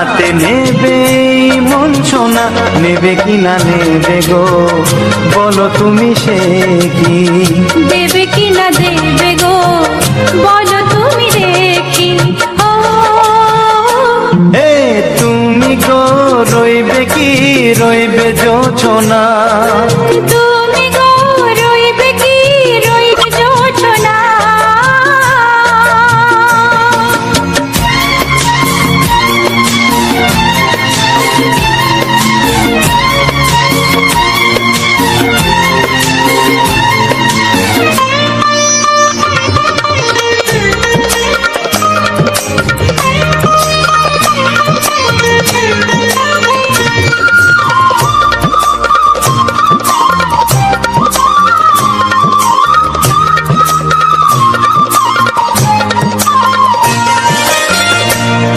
হাতে নেবে মন সোনা, নেবে কি না নেবে গো বলো তুমি সে কি? দেবে কি না দেবে গো বলো তুমি দেখি। ও এ তুমি গো রইবে কি রইবে জোছনা, তুমি গো রইবে কি রইবে জোছনা।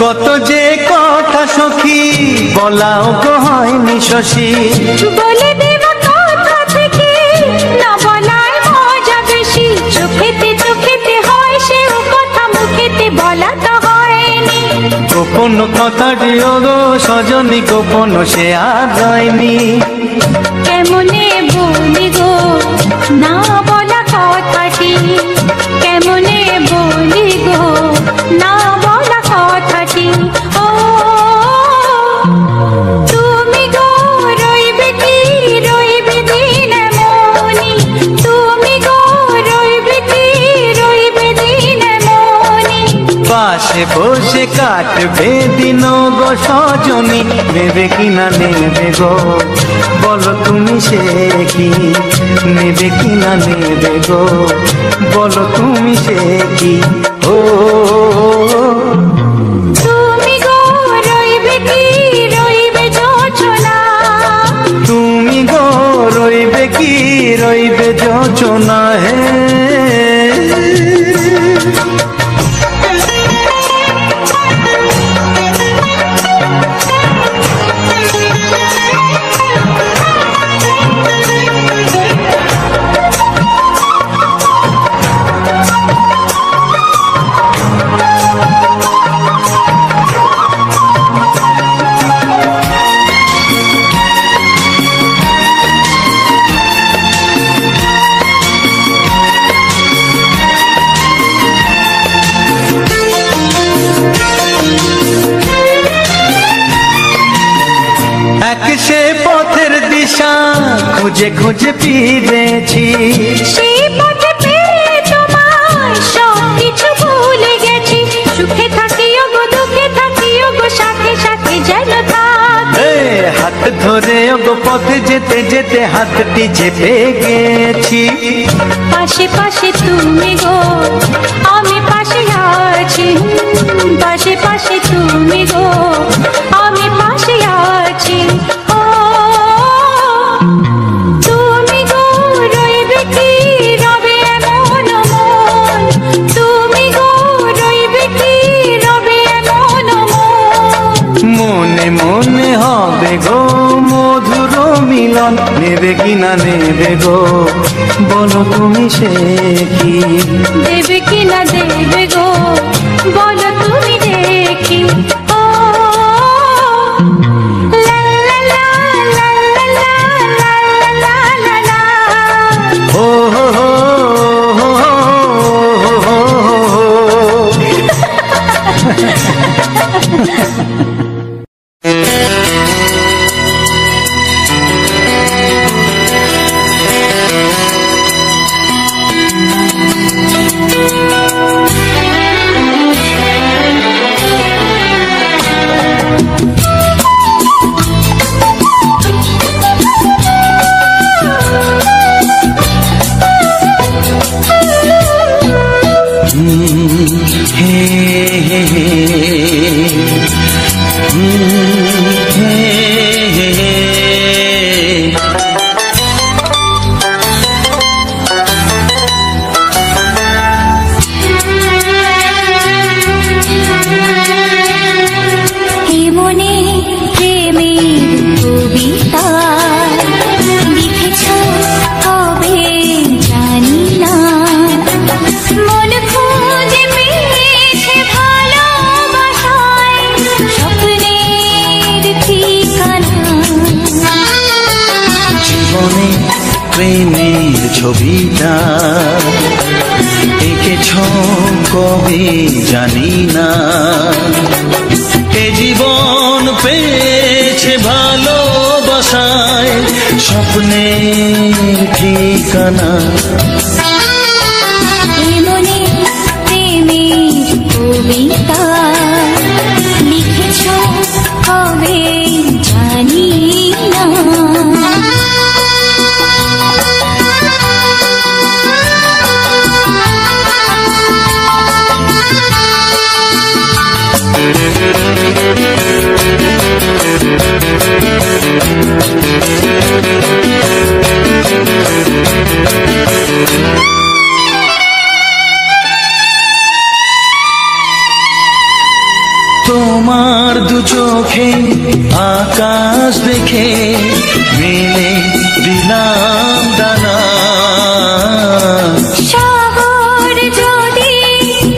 কত যে কথা সখী বলাও গো হয়নি শশী, বলে দেব কথা থেকে না বলায় মজা বেশি। চোখেতে চোখেতে হয় সে কথা, মুখেতে বলা তো হয়নি। গোপন কথাটি গো সজনী গোপন সে আর হয়নি। কেমনে বলি গো না বলা কথাটি, কেমনে বলি গো না বলা কথাটি। ও তুমি গো রইবে কি রইবে দিন মনি, তুমি গো রইবে কি রইবে দিন মনি। পাশে বসে কাটবে দিন গো সজনী, নেবে কি না নেবে গো বলো তুমি সে কি? নেবে কি না নেবে গো বলো তুমি সে কি? ও তুমি গো রইবে কি রইবে জোছনা, তুমি গো রইবে কি রইবে জোছনা। হে এক সে পথের দিশা খুঁজে খুঁজে ফিরেছি, সেই পথে পেয়ে তোমায় সব কিছু ভুলে গেছি। সুখে থাকিও গো দুঃখে থাকিও গো সাথে সাথে যেন থাক। হাত ধরে গো পথে যেতে যেতে হাতটি চেপে গেছি। পাশে পাশে তুমি গো আমি পাশে আছি, পাশে পাশে তুমি গো আমি পাশে আছি। ও তুমি গো রইবে কি রবে এমন মন, তুমি গো রইবে কি রবে এমন মন। মনে মনে হবে গো মধুর মিলন, নেবে কি না নেবে গো বলো তুমি সে কি? দেবে কি না দেবে গো বলো তুমি দেখি। ও লা লা লা লা লা লা লা লা লা। ও হো হো হো হো হো হো। মন খুঁজে পেয়েছে ভালোবাসা। প্রেমের ছবিটা এঁকেছ কবে জানি না। এ জীবন পেয়েছে ভালোবাসায় স্বপ্নের ঠিকানা। মনে প্রেমের কবিতা লিখেছ কবে জানি না। তোমার দু চোখে আকাশ দেখে মেলে দিলাম দানা। শহর যদি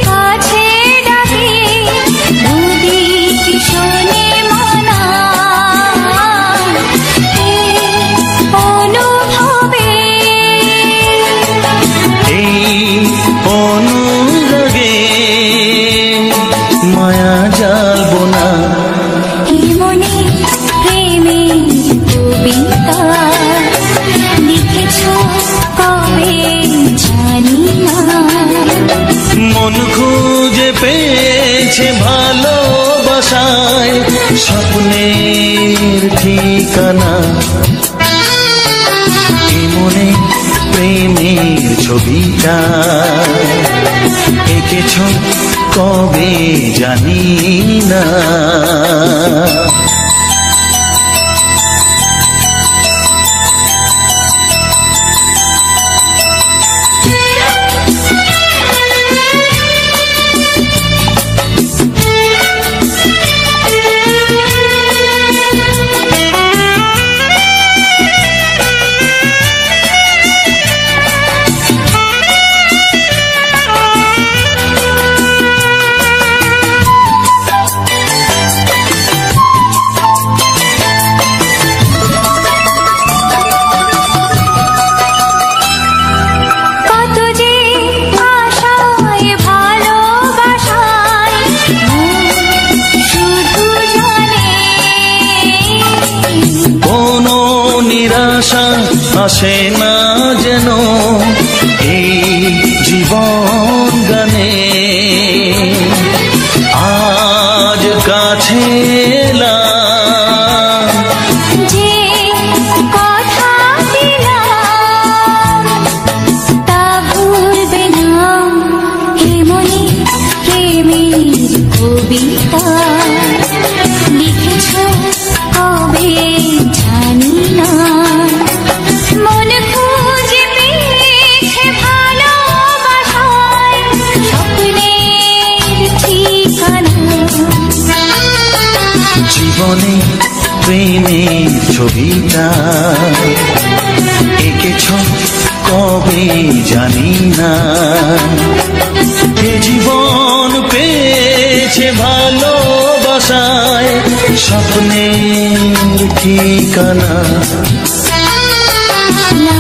কাছে ডাকে নদী কি শোনে মনা। অনুভবে এই অনুরাগে মায়া জ্বালবো না। মনে প্রেমের কবিতা লিখেছ কবে জানি না। মন খুঁজে পেয়েছে ভালোবাসায় স্বপ্নের ঠিকানা। এ মনে প্রেমের ছবিটা এঁকেছ কবে জানি না। কত যে আশায় ভালোবাসায় শুধু জানে কোনো নিরাশা আসে না যেন এই জীবন গানে। আজ কাছে এলাম যে কথা দিলাম তা ভুলবে না। হে মনে প্রেমের কবিতা লিখেছ কবে জানি না। মন খুঁজে পেয়েছে ভালোবাসায় স্বপ্নের ঠিকানা। জীবনে প্রেমের ছবিটা এঁকেছ কবে জানি না। এ জীবন পেয়েছে ভালোবাসায় স্বপ্নের ঠিকানা। লা লা লা লা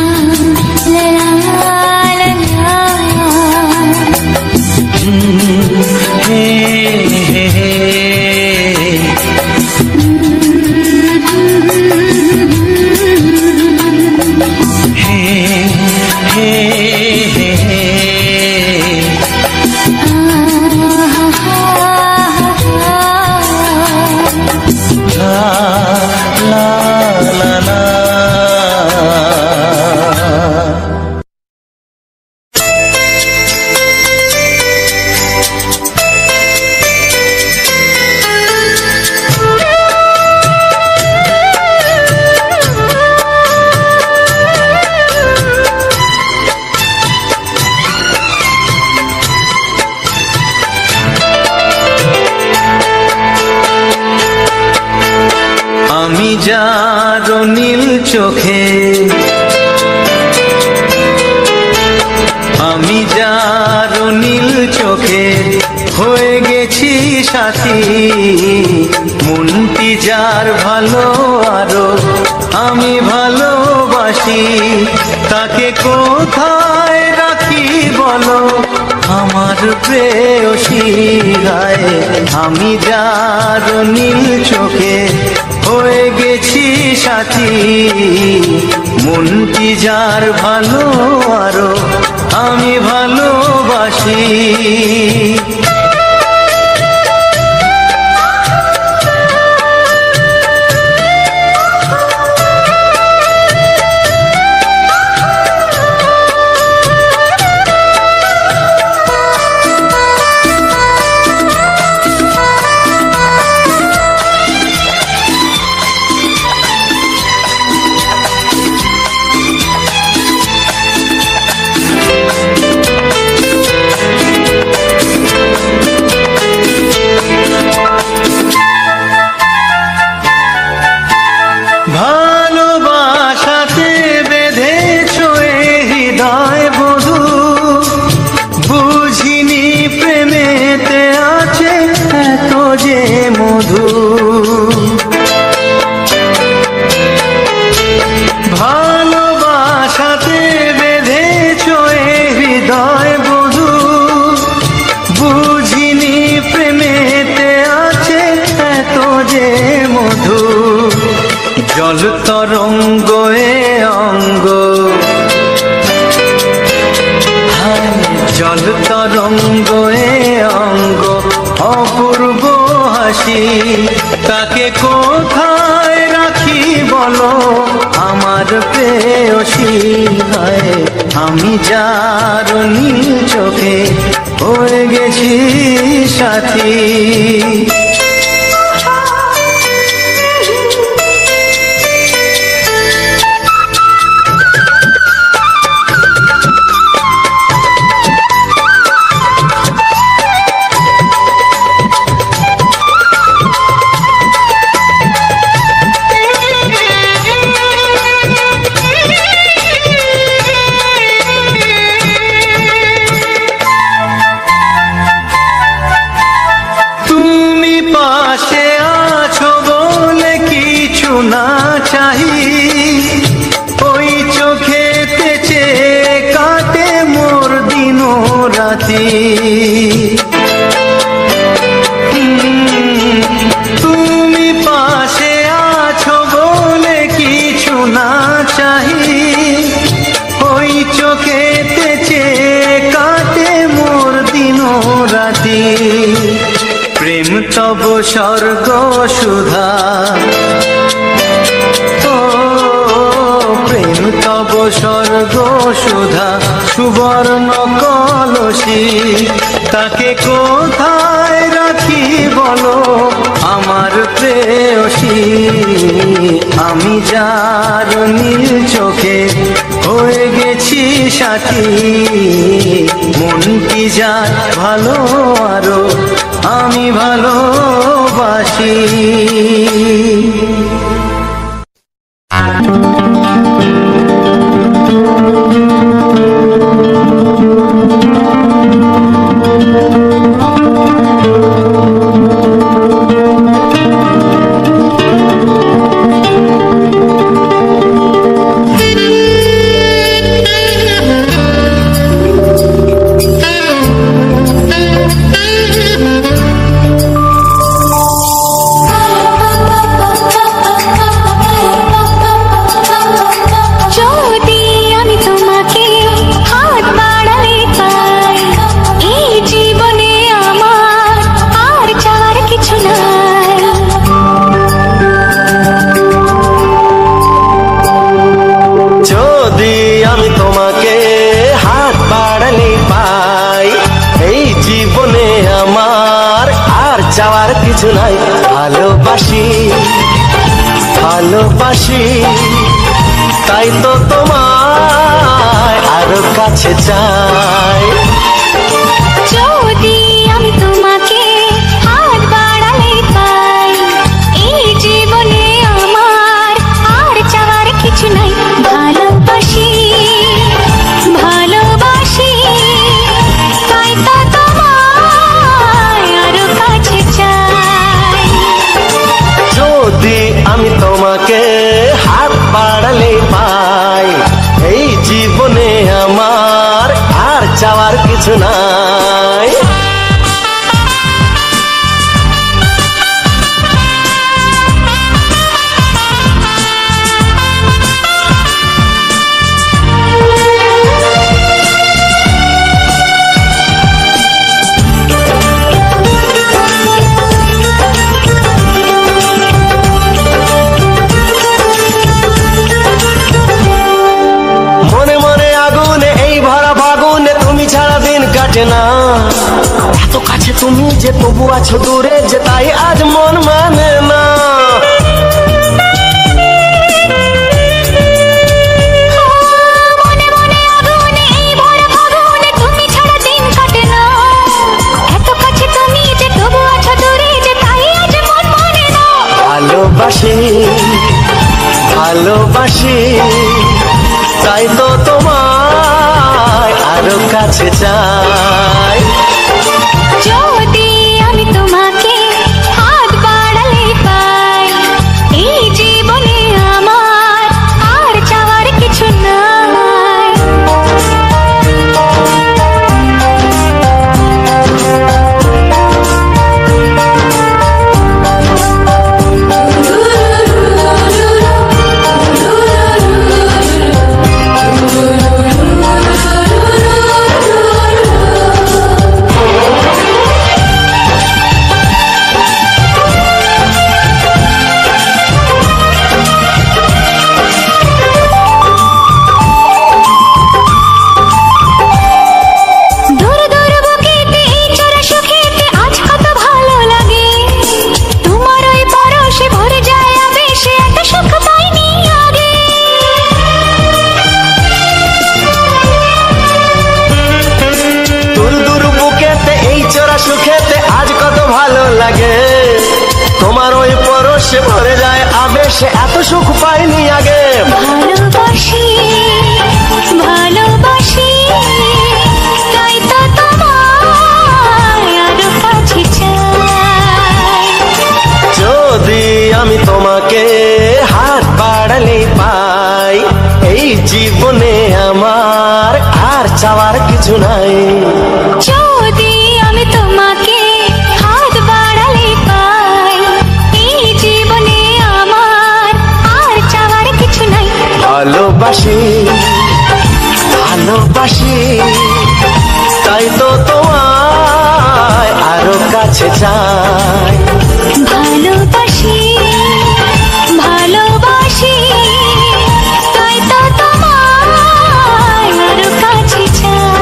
হে হে হে হে হে হে লা লা লা লা। আমি যার নীল চোখে, আমি যার নীল চোখে হয়ে গেছি সাথী। মনটি যার ভালো আরো আমি ভালোবাসি। বাসি তাকে কোথায় রাখি বলো আমার প্রেয়সী গায়ে আমি যার নীল চোখে হয়ে গেছি সাথী মনটি যার ভালো আরো আমি ভালোবাসি ভালোবাসাতে বেঁধেছ হৃদয় বধূ বুঝিনি প্রেমেতে আছে এত যে মধু ভালোবাসাতে বেঁধেছ হৃদয় বধূ বুঝিনি প্রেমেতে আছে এত যে মধু জল তরঙ্গ এ অঙ্গ জল তরঙ্গ এ অঙ্গ অপূর্ব হাসি তাকে কোথায় রাখি বলো আমার প্রেয়সী হয় আমি যার নীল চোখে হয়ে গেছি সাথী পাশে আছো বলে কিছু না চাহি ওই চোখেতে চেয়ে কাটে মোর দিন রাতি তুমি পাশে আছো বলে কিছু না চাহি ওই চোখেতে চেয়ে কাটে মোর দিন রাতি প্রেম তব স্বর্গ সুধা ও প্রেম তব স্বর্গ সুধা সুবর্ণ কলসি তাকে কোথায় রাখি বলো আমার প্রেয়সী আমি যার নীল চোখে হয়ে গেছি সাথী মনটি যার ভালো আরো আমি ভালোবাসি চাওয়ার কিছু নাই ভালোবাসি ভালোবাসি তাই তো তোমায় আরো কাছে চাই যদি আমি তোমাকে হাত বাড়ালে পাই এই জীবনে আমার আর চাওয়ার কিছু নাই ভালোবাসি ভালোবাসি তাই তো তোমায় আরো কাছে চাই যদি আমি তোমাকে হাত বাড়ালে পাই তবু আছো দূরে যে তাই আজ মন মানে না। মনে মনে আগুনে এই ভরা ফাগুনে তুমি ছাড়া দিন কাটে না। এত কাছে তুমি যে তবু আছো দূরে যে তাই আজ মন মানে না। ভালোবাসি ভালোবাসি তাই তো তোমায় আরো কাছে চাই। যদি আমি তোমাকে হাত বাড়ালে পাই, এই জীবনে আমার আর চাওয়ার কিছু নাই। দূর দূর বুকেতে এই চোরা সুখেতে আজ কত ভালো লাগে। তোমার ওই পরশে ভরে যায় আবেশে, এত সুখ পাইনি আগে। দূর দূর বুকেতে এই চোরা সুখেতে আজ কত ভালো লাগে। তোমার ওই পরশে ভরে যায় আবেশে, এত সুখ পাইনি আগে। ভালোবাসি ভালোবাসি তাই তো তোমায় আরো কাছে চাই। যদি আমি তোমাকে হাত বাড়ালে পাই, এই জীবনে আমার আর চাওয়ার কিছু নাই। যদি আমি তোমাকে হাত বাড়ালে পাই, এই জীবনে আমার আর চাওয়ার কিছু নাই। ভালোবাসি ভালোবাসি তাই তো তোমায় আরো কাছে চাই। ভালোবাসি ভালোবাসি তাই তো তোমায় আরো কাছে চাই।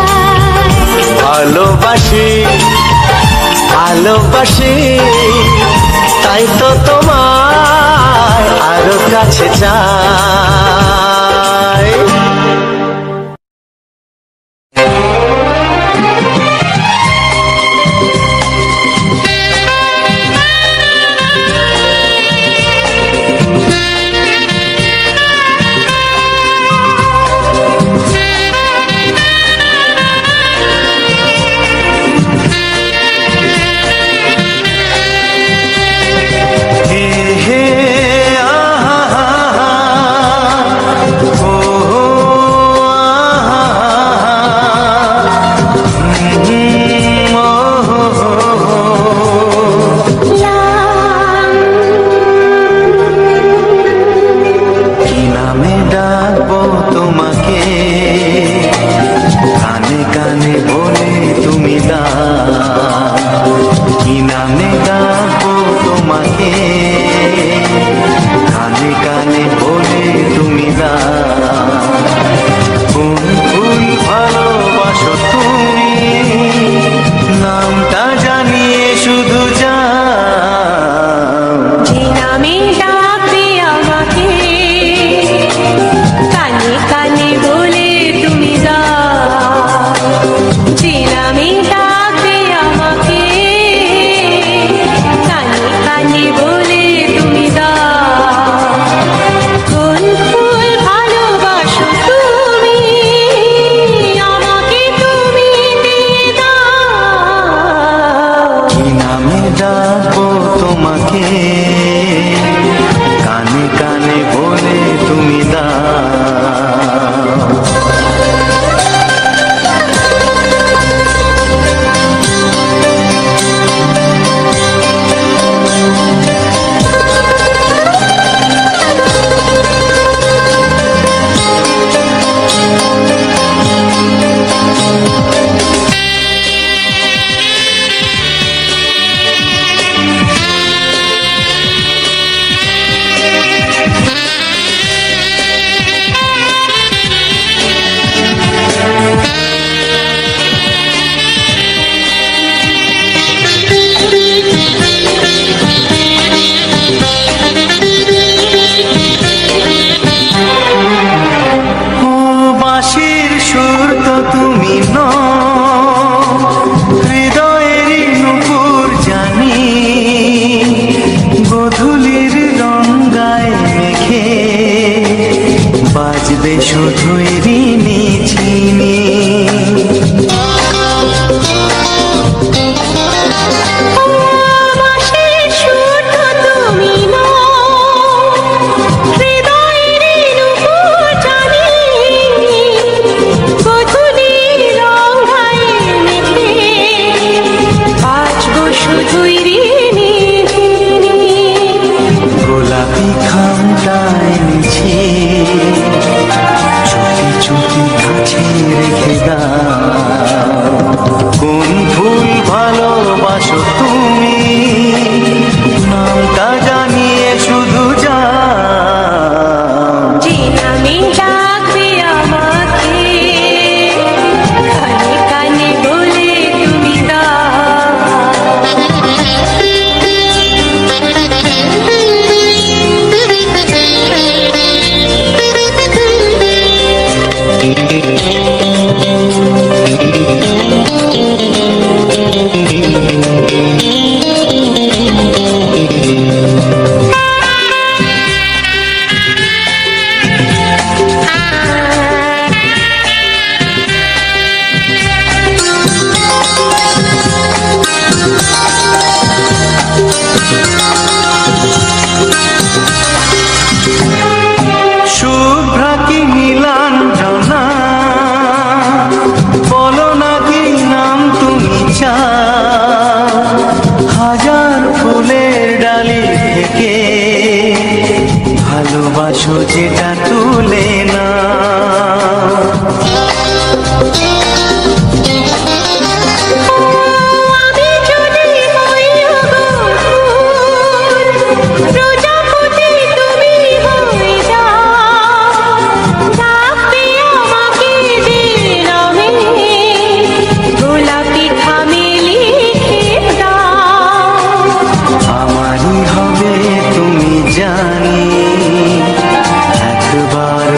ভালোবাসি ভালোবাসি তাই তো তোমায় আরো কাছে চাই। হে হে আহা ও কি নামে ডাকবো তোমাকে, কানে কানে বলে তুমি কি নামে ডাকবো তোমাকে, কানে কানে বলে তুমি কোন ফুল ভালোবাসো তুমি, নামটা জানিয়ে শুধু যাও। যে নামে ডাকবে আমাকে, কানে কানে বলে তুমি যে নামে ডাকবে আমাকে, কানে কানে বলে তুমি কোন ফুল ভালোবাসো তুমি, আমাকে তুমি দিয়ে দাও। কি নামে ডাকবো তোমাকে, কানে কানে বলে তুমি শুধুই ঋণী চিনি। গোলাপি খামটা এনেছি, চুপি চুপি কাছে রেখে দাও। কোন ফুল ভালোবাসো তুমি, নামটা জানিয়ে শুধু যাও। যে নামে ডাকবে আমাকে, কানে কানে বলে তুমি শুভ্রা কি নীলাঞ্জনা, বলো না কি নাম তুমি চাও। হাজার ফুলের ডালি থেকে ভালোবাসো যেটা তুলে না। আমারই হবে তুমি জানি, একবার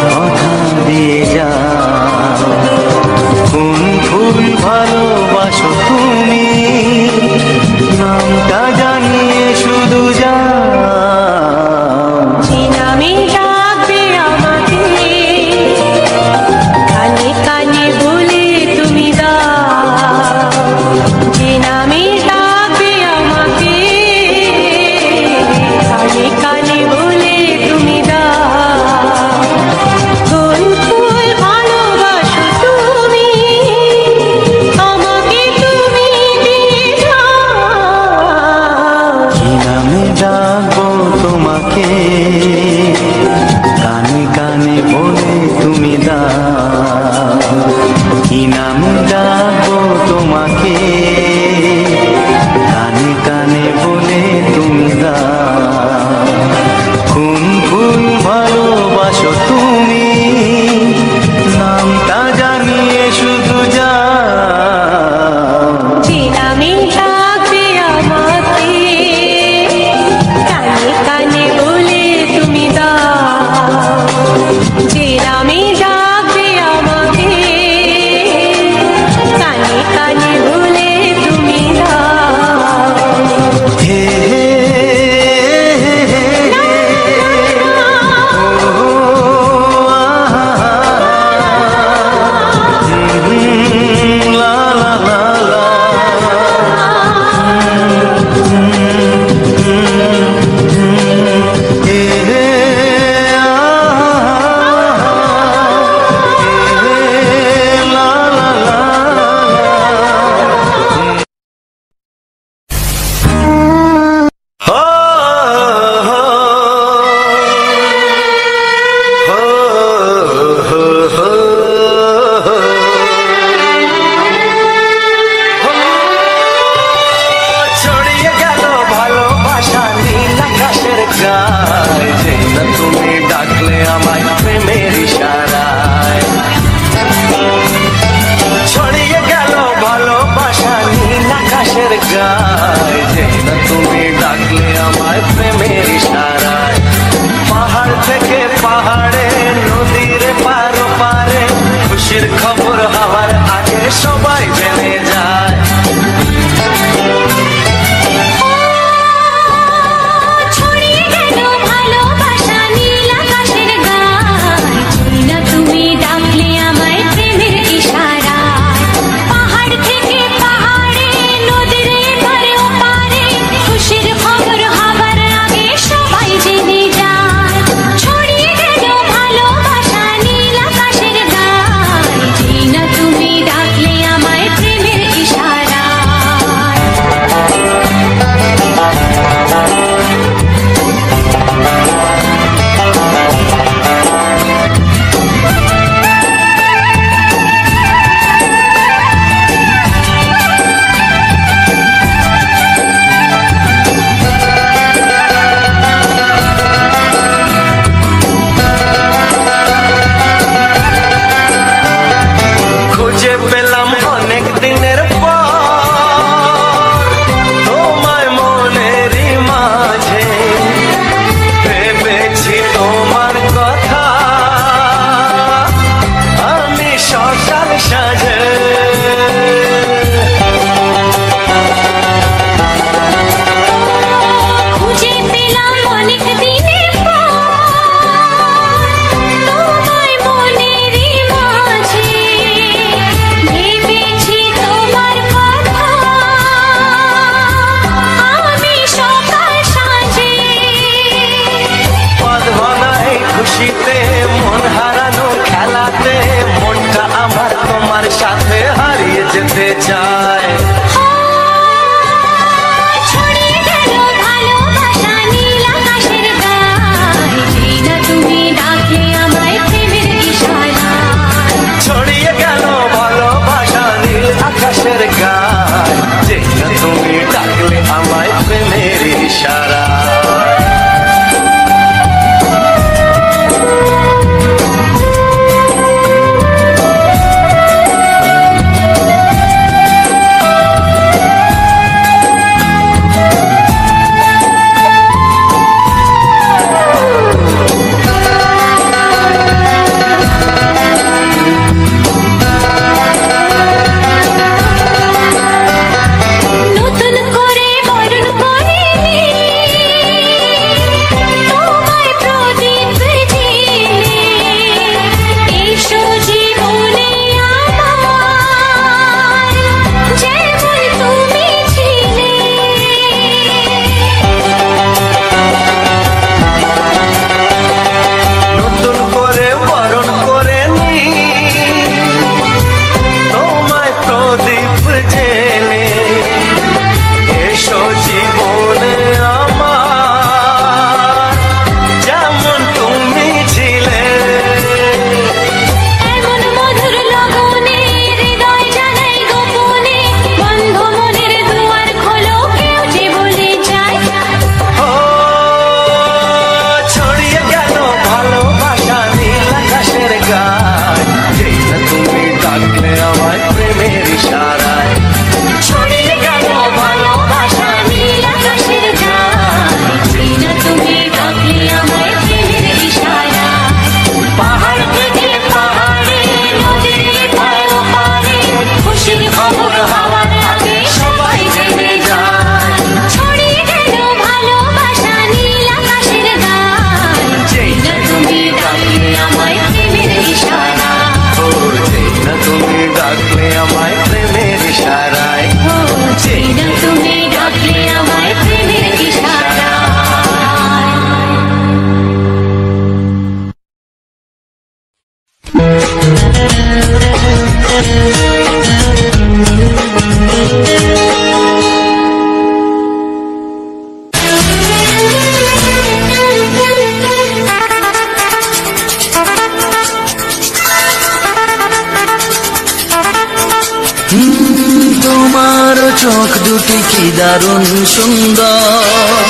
তোমার চোখ দুটি কি দারুণ সুন্দর,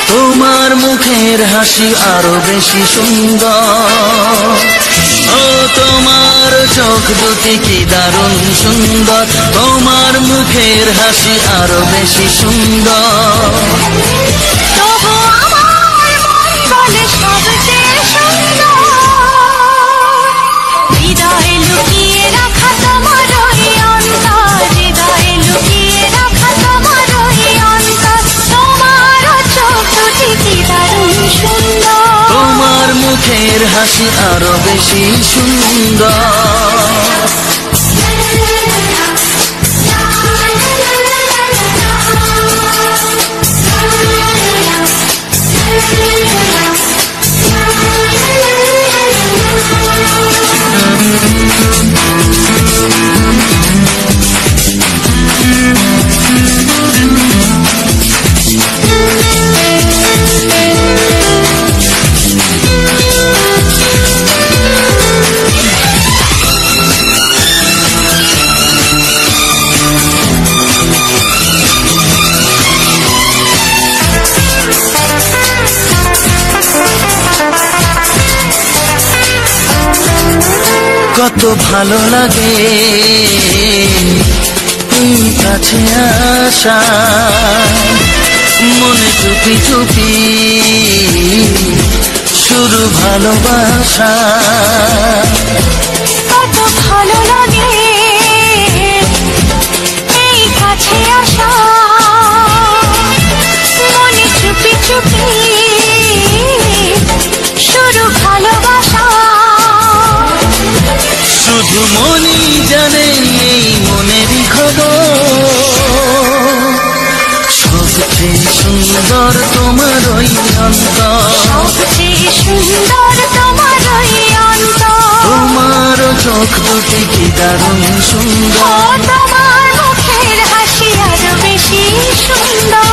তোমার মুখের হাসি আরো বেশি সুন্দর। ও তোমার চোখ দুটি কি দারুণ সুন্দর, তোমার মুখের হাসি আরো বেশি সুন্দর। তবু আমার মন বলে সবচেয়ে সুন্দর, হৃদয়ে লুকিয়ে রাখা তোমার ওই অন্তর, হৃদয়ে লুকিয়ে রাখা তোমার ওই অন্তর। তোমার চোখ দুটি কি দারুণ সুন্দর, তোমার মুখের হাসি আরো বেশি সুন্দর। কত ভালো লাগে এই কাছে আসা, মনে চুপি চুপি শুরু ভালোবাসা। কত ভালো লাগে এই কাছে আসা, মনে চুপি চুপি শুরু ভালোবাসা। শুধু মনই জানে এই মনেরই খবর, সবচেয়ে সুন্দর তোমার ওই অন্তর, সবচেয়ে সুন্দর তোমার ওই অন্তর। তোমার চোখ দুটি কি দারুণ ও সুন্দর। তোমার মুখের হাসি আরো বেশি সুন্দর।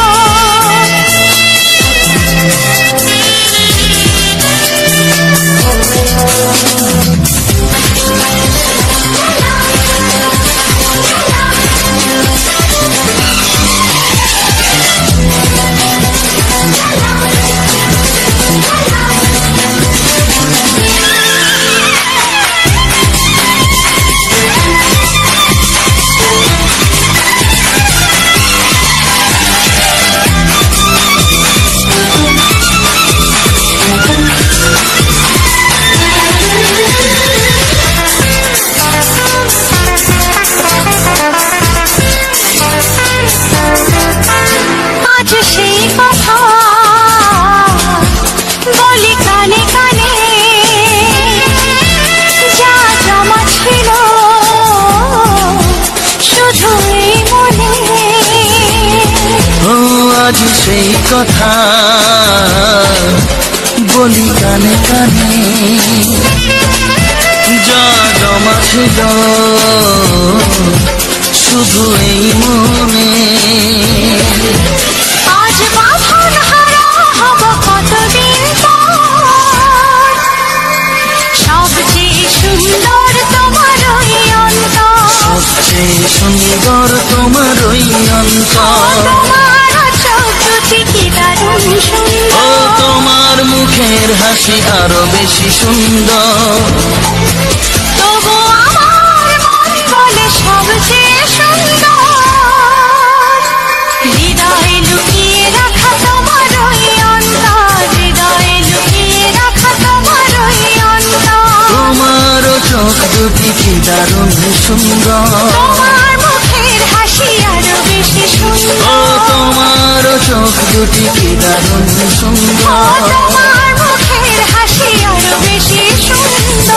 আজ সেই কথা বলি কানে কানে, যা জমা ছিল শুধু এই মনে। ও আজ সেই কথা বলি কানে কানে, যা জমা ছিল শুধু এই মনে। আজ বাঁধন হারা হব কতদিন পর, সবচেয়ে সুন্দর তোমার ওই অন্তর, সবচেয়ে সুন্দর তোমার ওই অন্তর। তোমার চোখ দুটি কি দারুণ ও সুন্দর। তোমার মুখের হাসি আরো বেশি সুন্দর। তবু আমার মন বলে সবচেয়ে সুন্দর, হৃদয়ে লুকিয়ে রাখা তোমার ওই অন্তর, হৃদয়ে লুকিয়ে রাখা তোমার ওই অন্তর। তোমার চোখ দুটি কি দারুণ সুন্দর। তোমার মুখের হাসি আরো বেশি ও সুন্দর। তোমার চোখ দুটি কি দারুণ ও সুন্দর। তোমার মুখের হাসি আরো বেশি সুন্দর।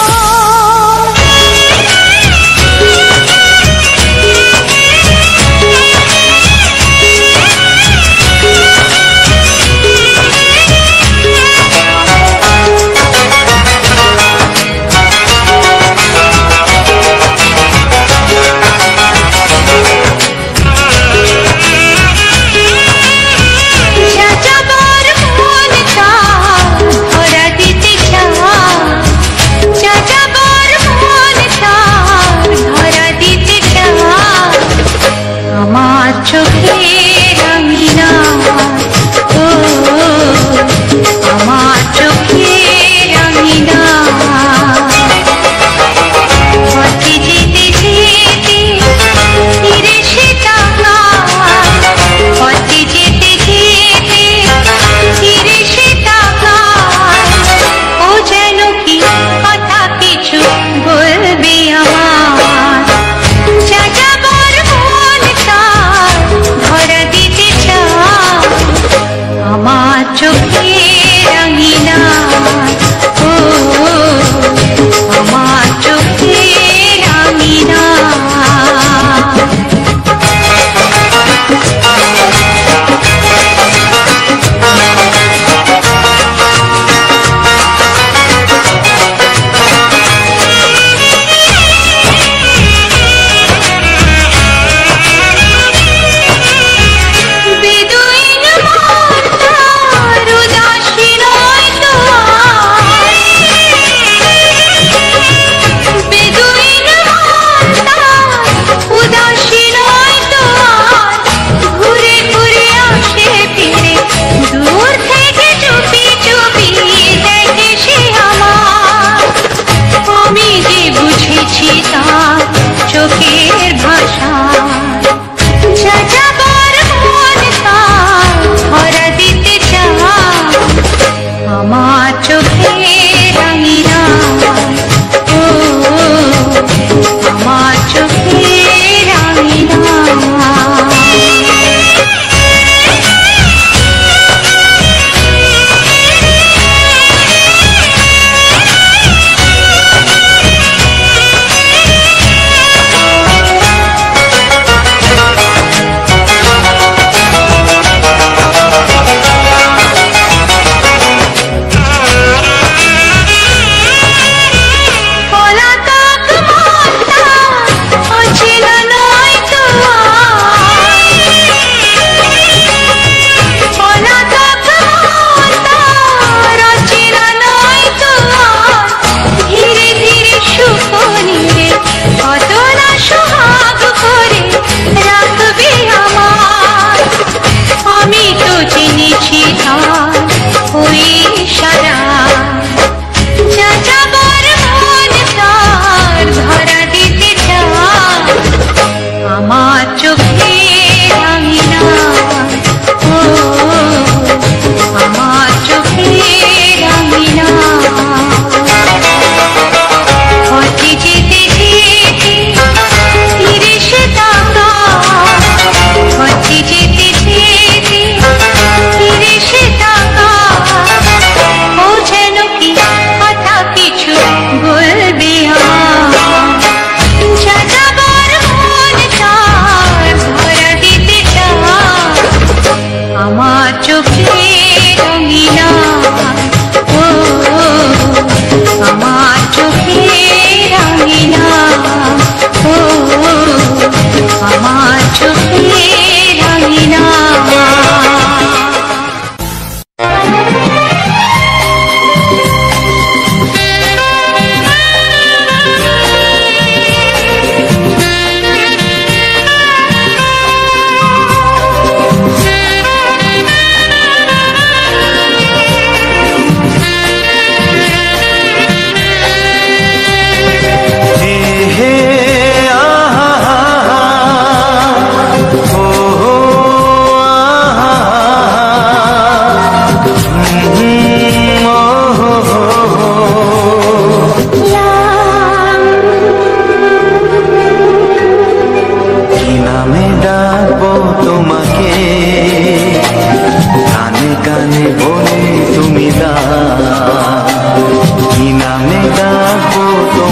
যাযাবর মন তার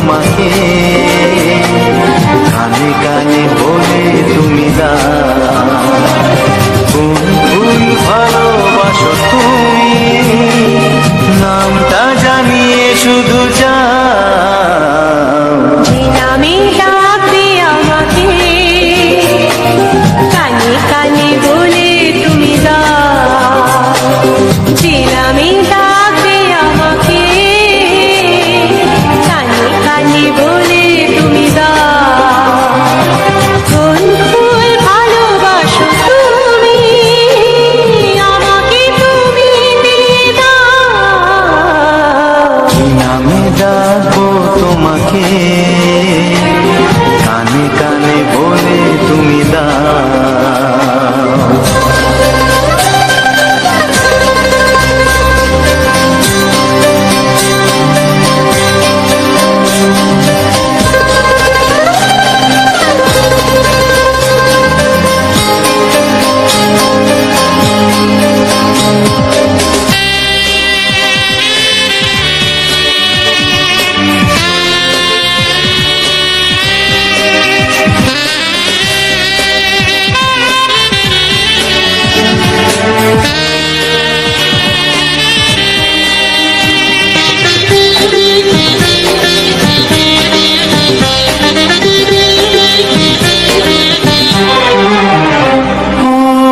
তোমাকে, কানে কানে বলে তুমি দাও কোন ফুল ভালোবাসো তুমি, নামটা জানিয়ে শুধু যাও। যে নামে ডাকবে আমাকে, কানে কানে বলে তুমি দাও। যে নামে ডাকবে আমাকে, কানে কানে বলে তুমি দাও। কোন ফুল ভালোবাসো তুমি, আমাকে তুমি দিয়ে দাও। কি নামে ডাকবো তোমাকে, কানে কানে বলে তুমি দাও।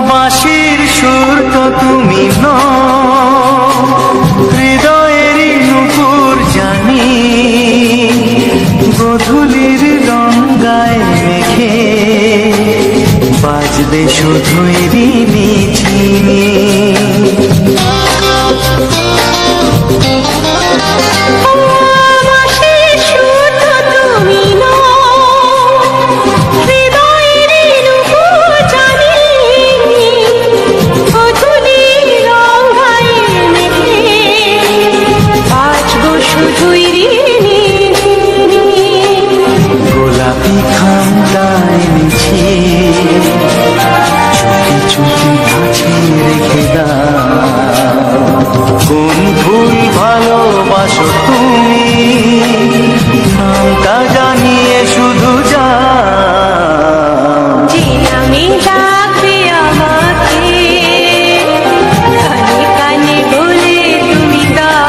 বাঁশির সুর তো তুমি নও, হৃদয়েরই নুপুর জানি, গধূলির রঙায় মেঘে বাজবে শুধুই রিনিঝিনি। গোলাপি খামটায় নিছি, চুপি চুপি কাছে রেখে দাও। কোন ফুল ভালোবাসো তুমি, নামটা জানিয়ে শুধু যাও। যে নামে ডাকবে আমাকে, কানে কানে বলে তুমি দাও।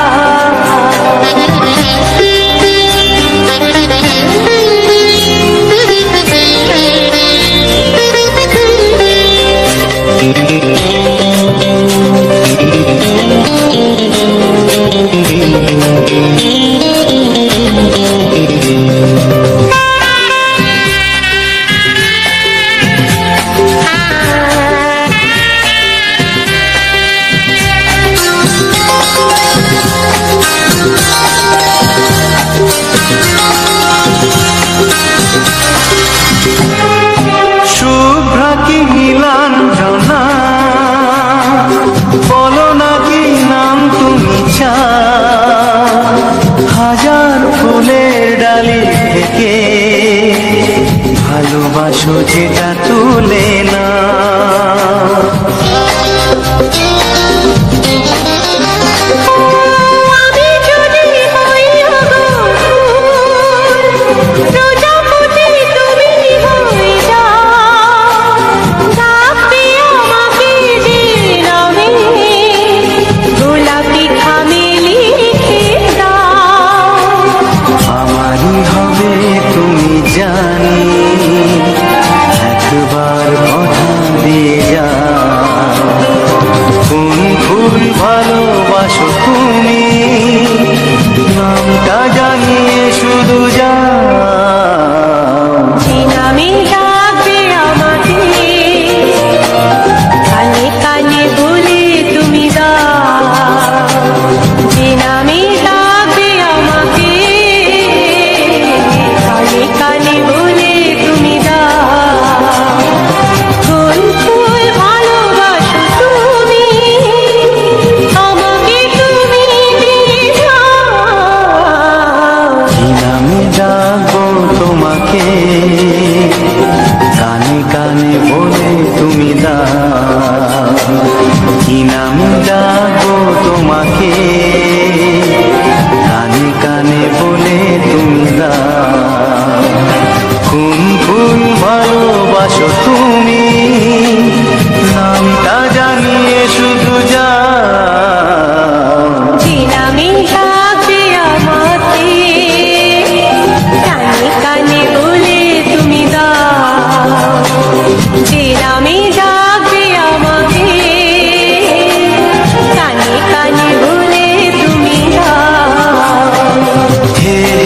শুভ্রা কি নীলাঞ্জনা, বলো না কি নাম তুমি চাও। হাজার ফুলের ডালি থেকে ভালোবাসো যেটা তুলে না। আমি যদি হই প্রজাপতি, তুমি হয়ে যাও। ডাকবে আমাকে যে নামে, গোলাপি খামে লিখে দাও। আমারই হবে তুমি জানি, একবার কথা দিয়ে যাও। কোন ফুল ভালোবাসো তুমি, নামটা জানিয়ে শুধু যাও। যে নামে ডাকবে আমাকে, কানে কানে বলে তুমি দাও। যে নামে ডাকবে আমাকে, কানে কানে বলে তুমি দাও। কোন ফুল ভালোবাসো তুমি, আমাকে তুমি দিয়ে দাও। কি নামে ডাকবো তোমাকে, কানে কানে বলে তুমি দাও। কি নামে ডাকবো তোমাকে, কানে কানে বলে তুমি দাও। আসো তুমি নামটা জানিয়ে শুধু যা যে নামে ডাকবে আমাকে কানে কানে বলে তুমি দাও যে নামে ডাকবে আমাকে কানে কানে বলে তুমি দাও হে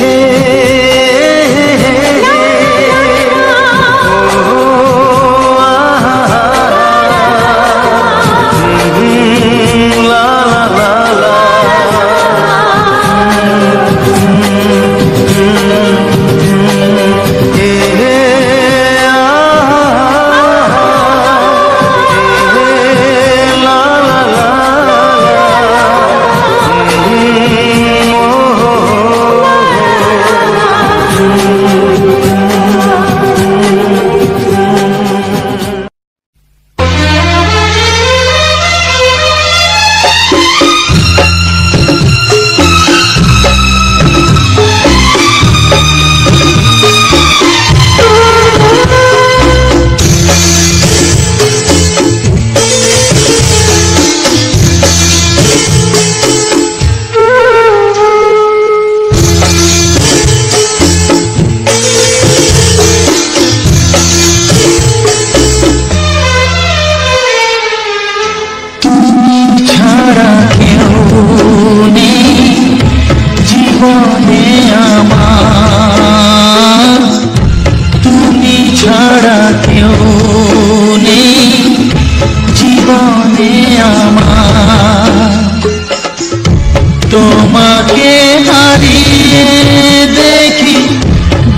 তোমাকে হারিয়ে দেখি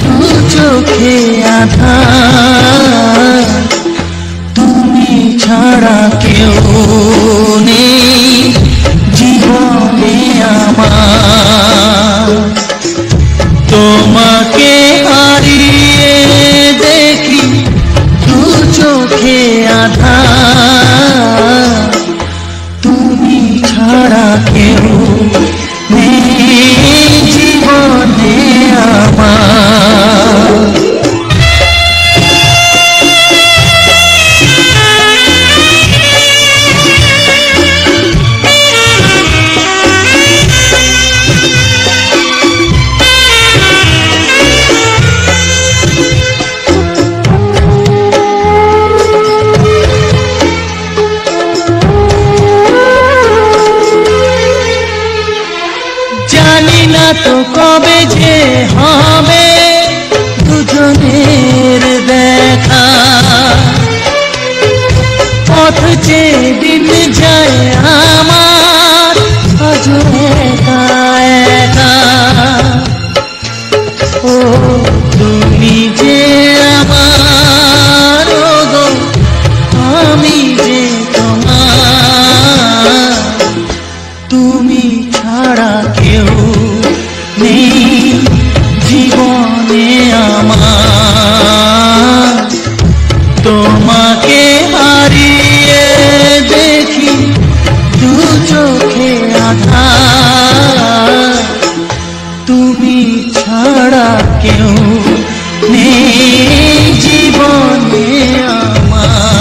দু চোখে আধার তুমি ছাড়া কেউ নেই জীবনে আমার তোমাকে হারিয়ে দেখি দু চোখে আধার তুমি ছাড়া কেউ জীবনে আমার জানি না তো কবে যে হবে দুজনের দেখা পথ চেয়ে দিন যায় আমার আজ একা একা ও তুমি যে আমার গো আমি যে তোমার তুমি ছাড়া কেউ নেই জীবনে আমার তোমাকে হারিয়ে দেখি দু চোখে আধার তুমি ছাড়া কেউ নেই জীবনে আমার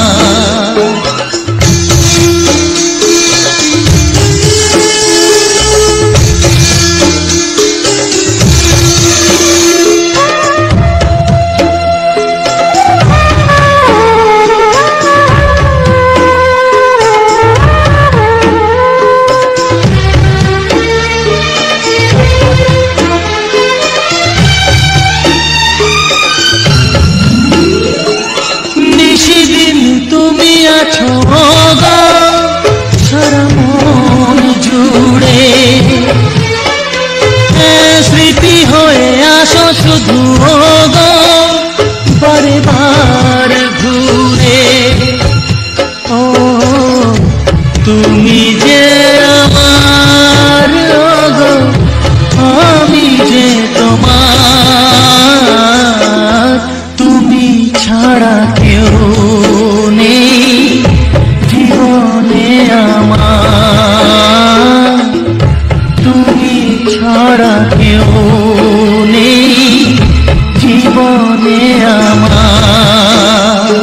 সারা মন জুড়ে স্মৃতি হয়ে আসো শুধু গো বারে বার ঘুরে ও তুমি যে আমার গো আমি যে তোমার তুমি ছাড়া কেউ নেই জীবনে আমার তুমি ছাড়া কেউ নেই জীবনে আমার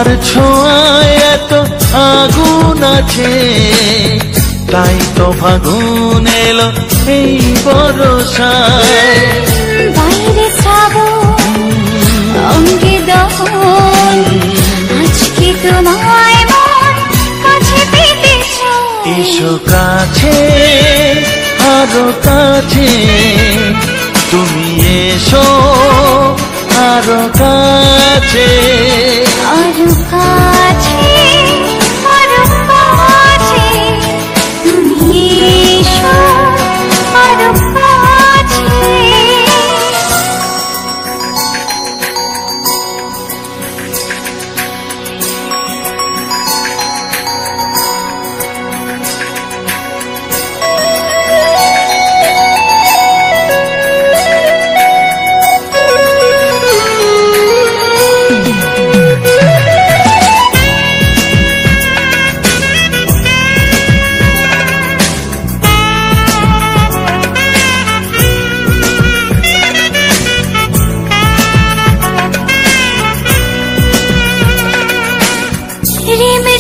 তোমার ছোঁয়ায় এত আগুন আছে, তাই তো ফাগুন এলো এই বরষায়। বাইরে শ্রাবণ অঙ্গে দহন, আজকে তোমায় মন কাছে পেতে চায়। এসো কাছে আরো কাছে, তুমি এসো আরো কাছে। আরো কাছে, আরো কাছে, তুমি এসো আরো কাছে।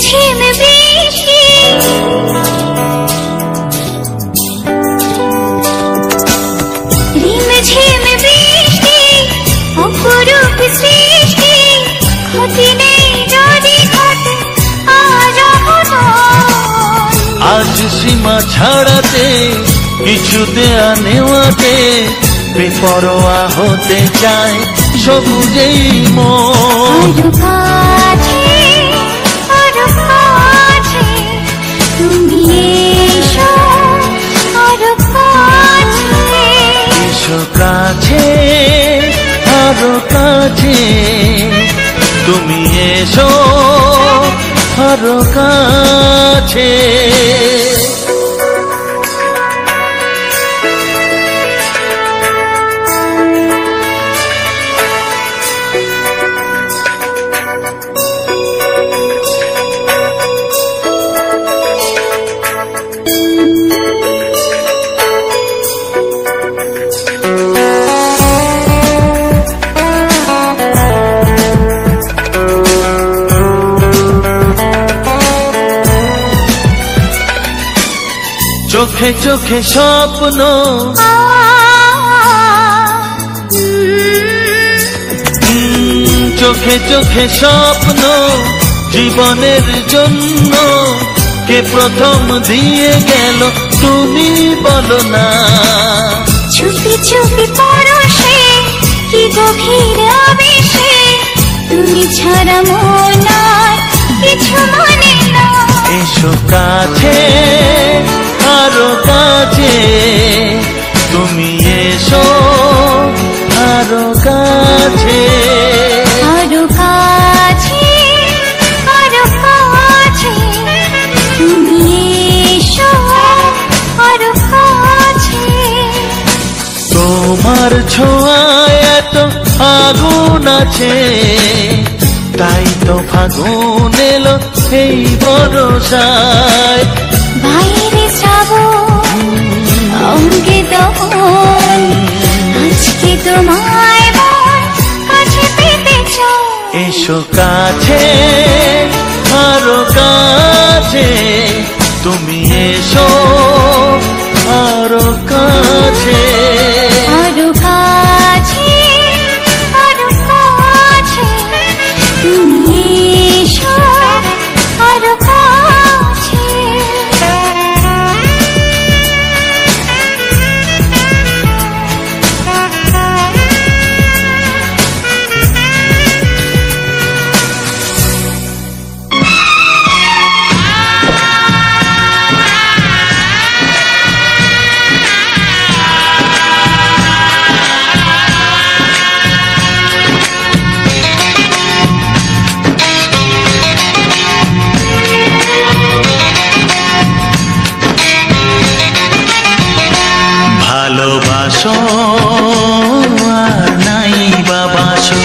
ঝিম বৃষ্টি, ঝিম বৃষ্টি, অপরূপ সৃষ্টি, ক্ষতি নেই যদি ঘটে আজ অঘটন। আজ সীমা ছাড়াতে, কিছু দেয়া নেওয়াতে, বেপরোয়া হতে চায় সবুজেই মন। আরো কাছে, আরো কাছে, তুমি এসো আরো কাছে। এসো কাছে আরো কাছে, তুমি এসো আরো কাছে। চোখে চোখে স্বপ্ন, চোখে চোখে স্বপ্ন, জীবনের জন্য কে প্রথম দিয়ে গেল তুমি বলো না। চুপি চুপি পরশে, কি গভীর আবেশে, তুমি ছাড়া মন আর কিছু মনে না। এসো কাছে আরো কাছে, তুমি এসো আরো কাছে। আরো কাছে, আরো কাছে, তুমি এসো আরো কাছে। তোমার ছোঁয়ায় এত আগুন আছে, তাই তো ফাগুন এলো এই বরষায়। বাইরে শ্রাবণ অঙ্গে দহন, আজকে তোমায় মন কাছে পেতে চায়। এসো কাছে আরো কাছে, তুমি এসো আরো কাছে। আরো কাছে, আরো কাছে, তুমি এসো আরো কাছে। ভালোবাসো আর নাই বাবাসো,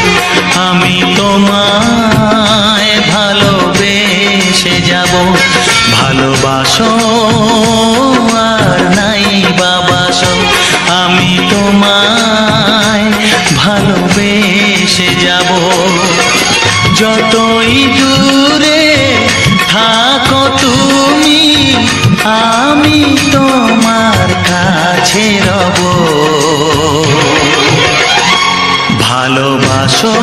আমি তোমায় ভালোবেসে যাব। ভালোবাসো আর নাই বাবাসো, আমি তোমায় ভালোবেসে যাব। যতই দূরে থাকো তুমি, আমি তোমার কাছে রব। ভালোবাসো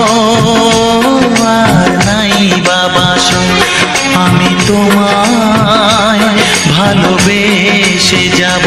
আর নাই বাবাসো, আমি তোমায় ভালোবেসে যাব।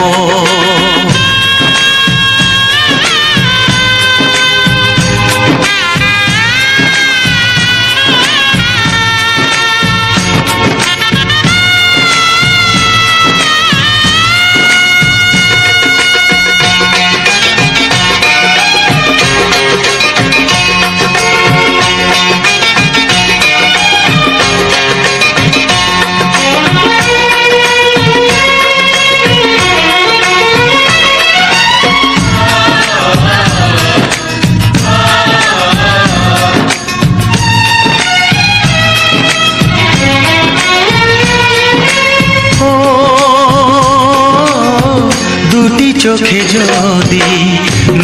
চোখে যদি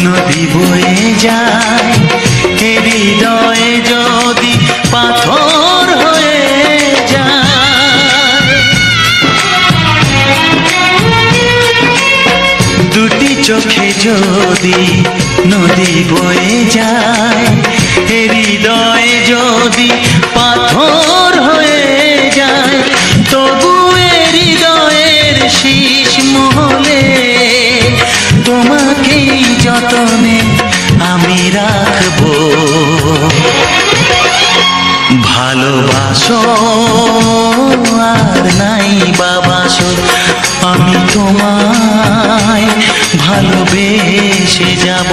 নদী বয়ে যায়, হৃদয়ে যদি পাথর হয়ে যায়, দুটি চোখে যদি নদী বয়ে যায়, হৃদয়ে যদি পাথর হয়ে যায়, তবু হৃদয়ের শীষ মহলে তোমাকেই যতনে আমি রাখবো। ভালোবাসো আর নাই বাবাসো, আমি তোমায় ভালোবেসে যাব।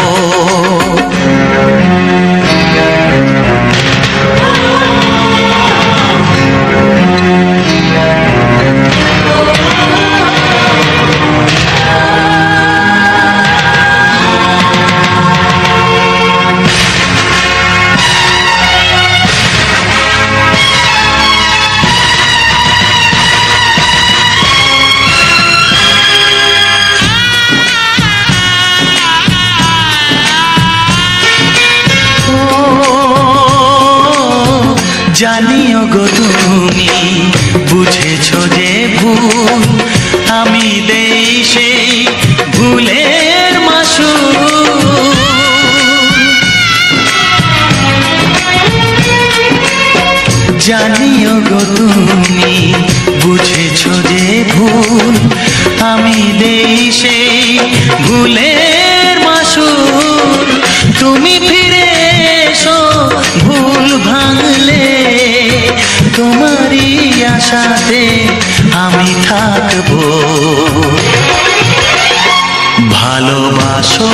জানিও গো তুমি বুঝেছো যে ভুল, আমি দেই সেই ভুলের মাসুল। জানিও গো তুমি বুঝেছো যে ভুল, আমি দেই সেই ভুলের মাসুল। তুমি ফিরে এসো ভুল ভাঙলে, তোমারই আশাতে আমি থাকবো। ভালোবাসো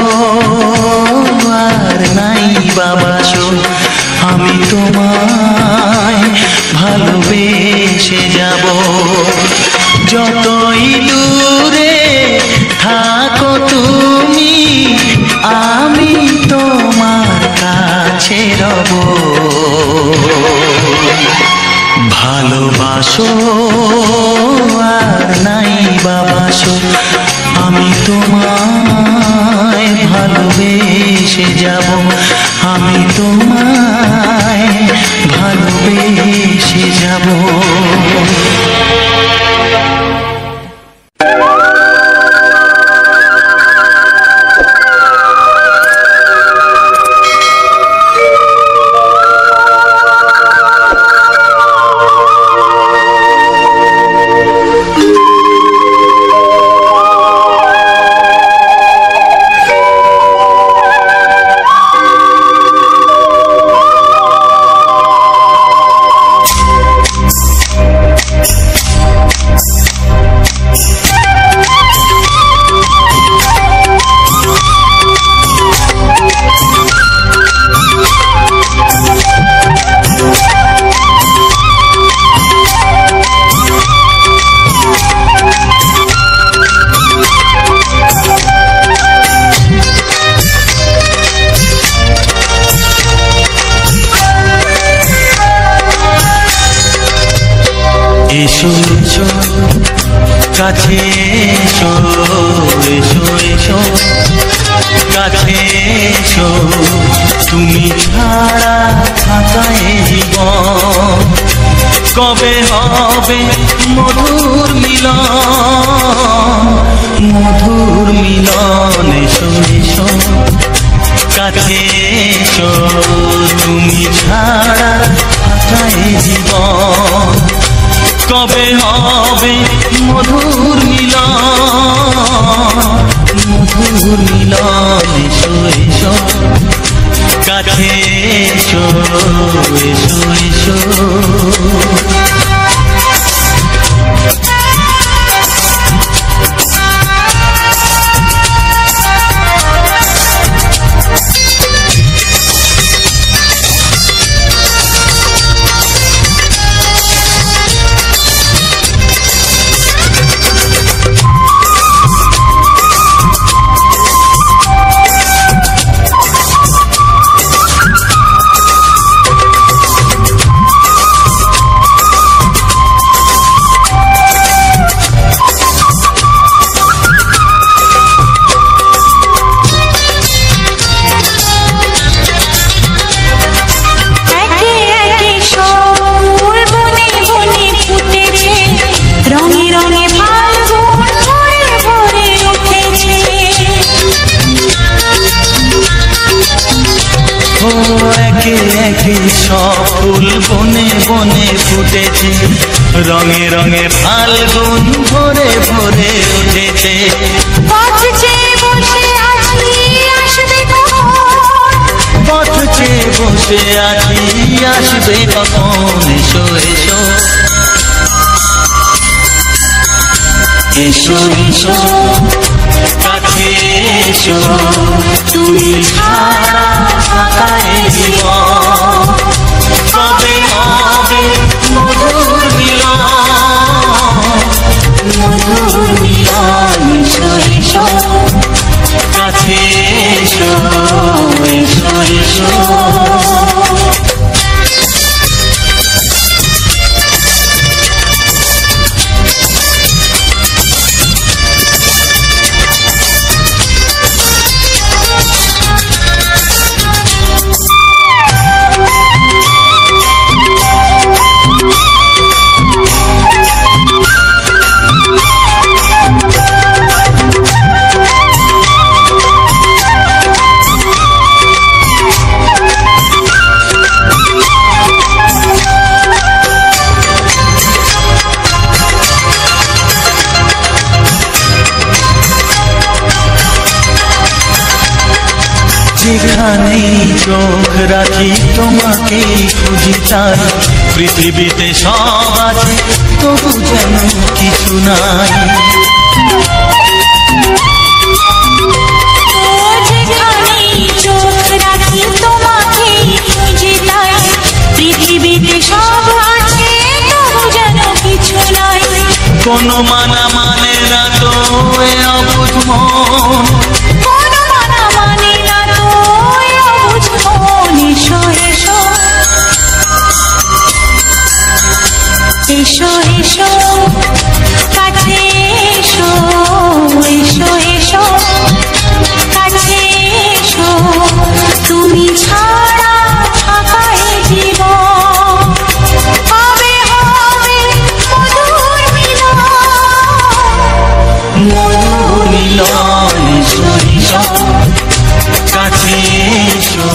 আর নাই বাবাসো, আমি তোমায় ভালোবেসে যাব। যতই দূরে থাকো তুমি, আমি তোমার কাছে রব। ভালোবাসো আর নাই বাবাসো, আমি তোমায় ভালোবেসে যাব। আমি তোমায় ভালোবেসে যাব। এসো এসো কাছে এসো, এসো এসো কাছে এসো, তুমি ছাড়া থাকা ফাঁকায় জীবন কবে হবে মধুর মিলন মধুর মিলন এসো এসো কাছে এসো তুমি ছাড়া ফাঁকায় জীবন কবে হবে মধুর মিলন মধুর মিলন এসো এসো কাছে এসো এসো এসো সব ফুল বনে বনে ফুটেছে রঙে রঙে ফাল্গুন ভরে ভরে উঠেছে পথ চেয়ে বসে আছি আসবে পথ চেয়ে বসে আছি আসবে কখন এসো এসো এসো এসো কাছে এসো তুমি ছাড়া ফাঁকায় জীবন কবে হবে মধুর মিলন মধুর মিলন এসো এসো কাছে এসো এসো এসো যেখানেই চোখ রাখি তোমাকে খুঁজি তাই পৃথিবীতে সব আছে তবু যেন কিছু নাই যেখানেই চোখ রাখি তোমাকে খুঁজি তাই পৃথিবীতে সব আছে তবু যেন কিছু নাই কোনো মানা মানে না তো এ অবুঝ মন এসো এসো কাছে এসো এসো এসো কাছে এসো তুমি ছাড়া ফাঁকায় জীবন হবে হবে মধুর মিলন মধুর মিলন এসো এসো কাছে এসো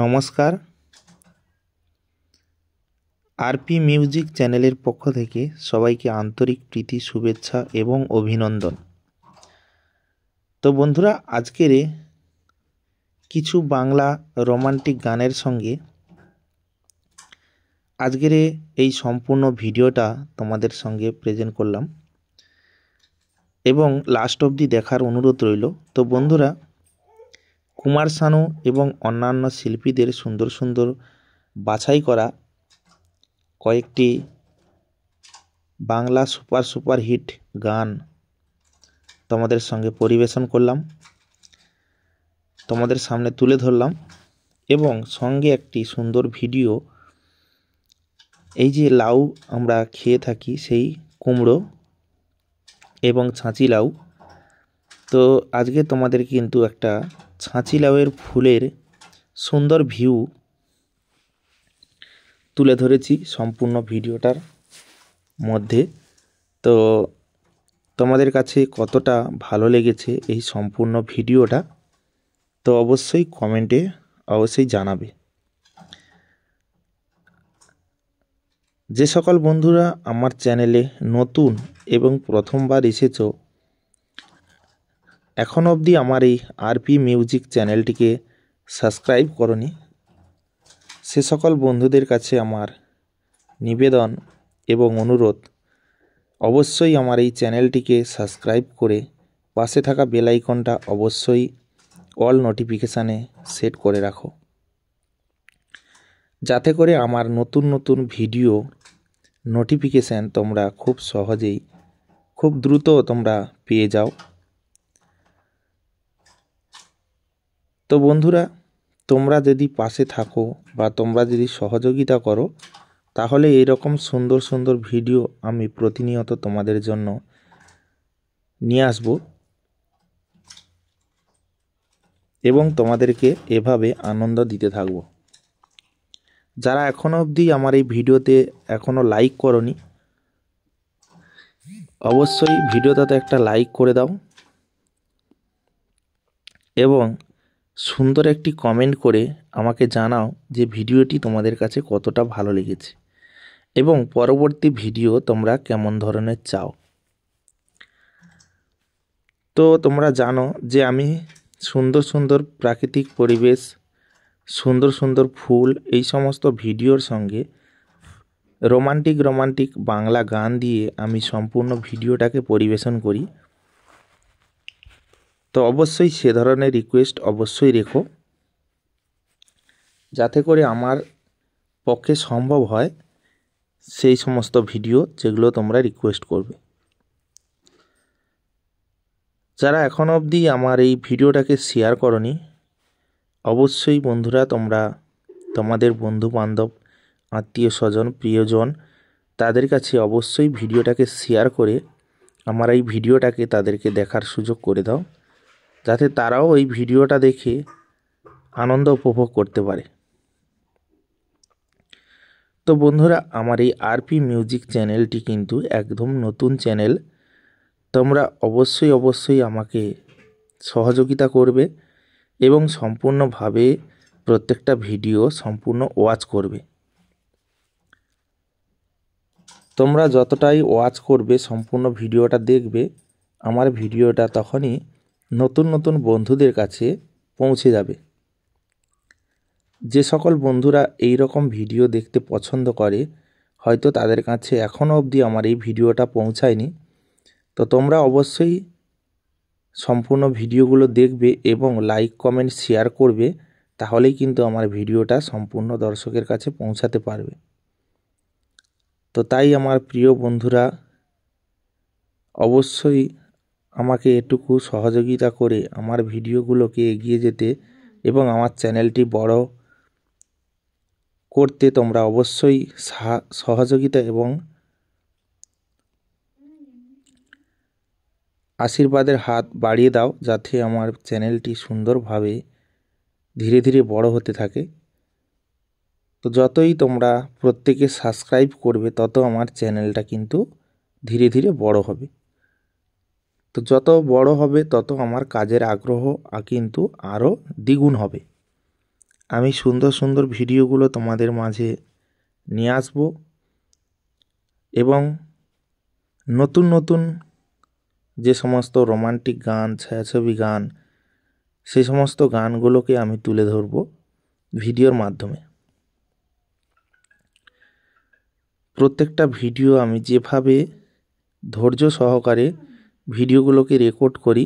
নমস্কার। আরপি মিউজিক চ্যানেলের পক্ষ থেকে সবাইকে আন্তরিক প্রীতি, শুভেচ্ছা এবং অভিনন্দন। তো বন্ধুরা, আজকের কিছু বাংলা রোমান্টিক গানের সঙ্গে আজকের এই সম্পূর্ণ ভিডিওটা তোমাদের সঙ্গে প্রেজেন্ট করলাম এবং লাস্ট অবধি দেখার অনুরোধ রইল। তো বন্ধুরা, কুমার শানু এবং অন্যান্য শিল্পীদের সুন্দর সুন্দর বাছাই করা কয়েকটি বাংলা সুপার হিট গান তোমাদের সঙ্গে পরিবেশন করলাম, তোমাদের সামনে তুলে ধরলাম এবং সঙ্গে একটি সুন্দর ভিডিও। এই যে লাউ আমরা খেয়ে থাকি, সেই কুমড়ো এবং ছাঁচি লাউ, তো আজকে তোমাদের কিন্তু একটা ছাঁচি লাউয়ের ফুলের সুন্দর ভিউ তুলে ধরেছি সম্পূর্ণ ভিডিওটার মধ্যে। তো তোমাদের কাছে কতটা ভালো লেগেছে এই সম্পূর্ণ ভিডিওটা, তো অবশ্যই কমেন্টে অবশ্যই জানাবে। যে সকল বন্ধুরা আমার চ্যানেলে নতুন এবং প্রথমবার এসেছো, এখন অবধি আমার এই আরপি মিউজিক চ্যানেলটিকে সাবস্ক্রাইব করনি, সে সকল বন্ধুদের কাছে আমার নিবেদন এবং অনুরোধ, অবশ্যই আমার এই চ্যানেলটিকে সাবস্ক্রাইব করে পাশে থাকা বেল আইকনটা অবশ্যই অল নোটিফিকেশানে সেট করে রাখো, যাতে করে আমার নতুন নতুন ভিডিও নোটিফিকেশান তোমরা খুব সহজেই, খুব দ্রুত তোমরা পেয়ে যাও। তো বন্ধুরা, তোমরা যদি পাশে থাকো বা তোমরা যদি সহযোগিতা করো, তাহলে এরকম সুন্দর সুন্দর ভিডিও আমি প্রতিনিয়ত তোমাদের জন্য নিয়ে আসব এবং তোমাদেরকে এভাবে আনন্দ দিতে থাকব। যারা এখনও অবধি আমার এই ভিডিওতে এখনও লাইক করনি, অবশ্যই ভিডিওটাতে একটা লাইক করে দাও এবং সুন্দর একটি কমেন্ট করে আমাকে জানাও যে ভিডিওটি তোমাদের কাছে কতটা ভালো লেগেছে এবং পরবর্তী ভিডিও তোমরা কেমন ধরনের চাও। তো তোমরা জানো যে আমি সুন্দর সুন্দর প্রাকৃতিক পরিবেশ, সুন্দর সুন্দর ফুল, এই সমস্ত ভিডিওর সঙ্গে রোমান্টিক বাংলা গান দিয়ে আমি সম্পূর্ণ ভিডিওটাকে পরিবেশন করি। তো অবশ্যই সে ধরনের রিকোয়েস্ট অবশ্যই রেখো, যাতে করে আমার পক্ষে সম্ভব হয় সেই সমস্ত ভিডিও যেগুলো তোমরা রিকোয়েস্ট করবে। যারা এখনও অবধি আমার এই ভিডিওটাকে শেয়ার করনি, অবশ্যই বন্ধুরা তোমরা তোমাদের বন্ধু বান্ধব, আত্মীয় স্বজন, প্রিয়জন, তাদের কাছে অবশ্যই ভিডিওটাকে শেয়ার করে আমার এই ভিডিওটাকে তাদেরকে দেখার সুযোগ করে দাও, যাতে তারাও এই ভিডিওটা দেখে আনন্দ উপভোগ করতে পারে। তো বন্ধুরা, আমার এই আরপি মিউজিক চ্যানেলটি কিন্তু একদম নতুন চ্যানেল। তোমরা অবশ্যই আমাকে সহযোগিতা করবে এবং সম্পূর্ণভাবে প্রত্যেকটা ভিডিও সম্পূর্ণ ওয়াচ করবে। তোমরা যতটাই ওয়াচ করবে, সম্পূর্ণ ভিডিওটা দেখবে, আমার ভিডিওটা তখনই নতুন নতুন বন্ধুদের কাছে পৌঁছে যাবে। যে সকল বন্ধুরা এই রকম ভিডিও দেখতে পছন্দ করে, হয়তো তাদের কাছে এখনও অবধি আমার এই ভিডিওটা পৌঁছায়নি, তো তোমরা অবশ্যই সম্পূর্ণ ভিডিওগুলো দেখবে এবং লাইক, কমেন্ট, শেয়ার করবে, তাহলেই কিন্তু আমার ভিডিওটা সম্পূর্ণ দর্শকের কাছে পৌঁছাতে পারবে। তো তাই আমার প্রিয় বন্ধুরা, অবশ্যই আমাকে এটুকু সহযোগিতা করে আমার ভিডিওগুলোকে এগিয়ে যেতে এবং আমার চ্যানেলটি বড় করতে তোমরা অবশ্যই সহযোগিতা এবং আশীর্বাদের হাত বাড়িয়ে দাও, যাতে আমার চ্যানেলটি সুন্দরভাবে ধীরে ধীরে বড় হতে থাকে। তো যতই তোমরা প্রত্যেকে সাবস্ক্রাইব করবে, তত আমার চ্যানেলটা কিন্তু ধীরে ধীরে বড় হবে। তো যত বড় হবে তত আমার কাজের আগ্রহ কিন্তু আরও দ্বিগুণ হবে। আমি সুন্দর সুন্দর ভিডিওগুলো তোমাদের মাঝে নিয়ে আসব এবং নতুন নতুন যে সমস্ত রোমান্টিক গান, ছায়াছবি গান, সেই সমস্ত গানগুলোকে আমি তুলে ধরব ভিডিওর মাধ্যমে। প্রত্যেকটা ভিডিও আমি যেভাবে ধৈর্য সহকারে ভিডিওগুলোকে রেকর্ড করি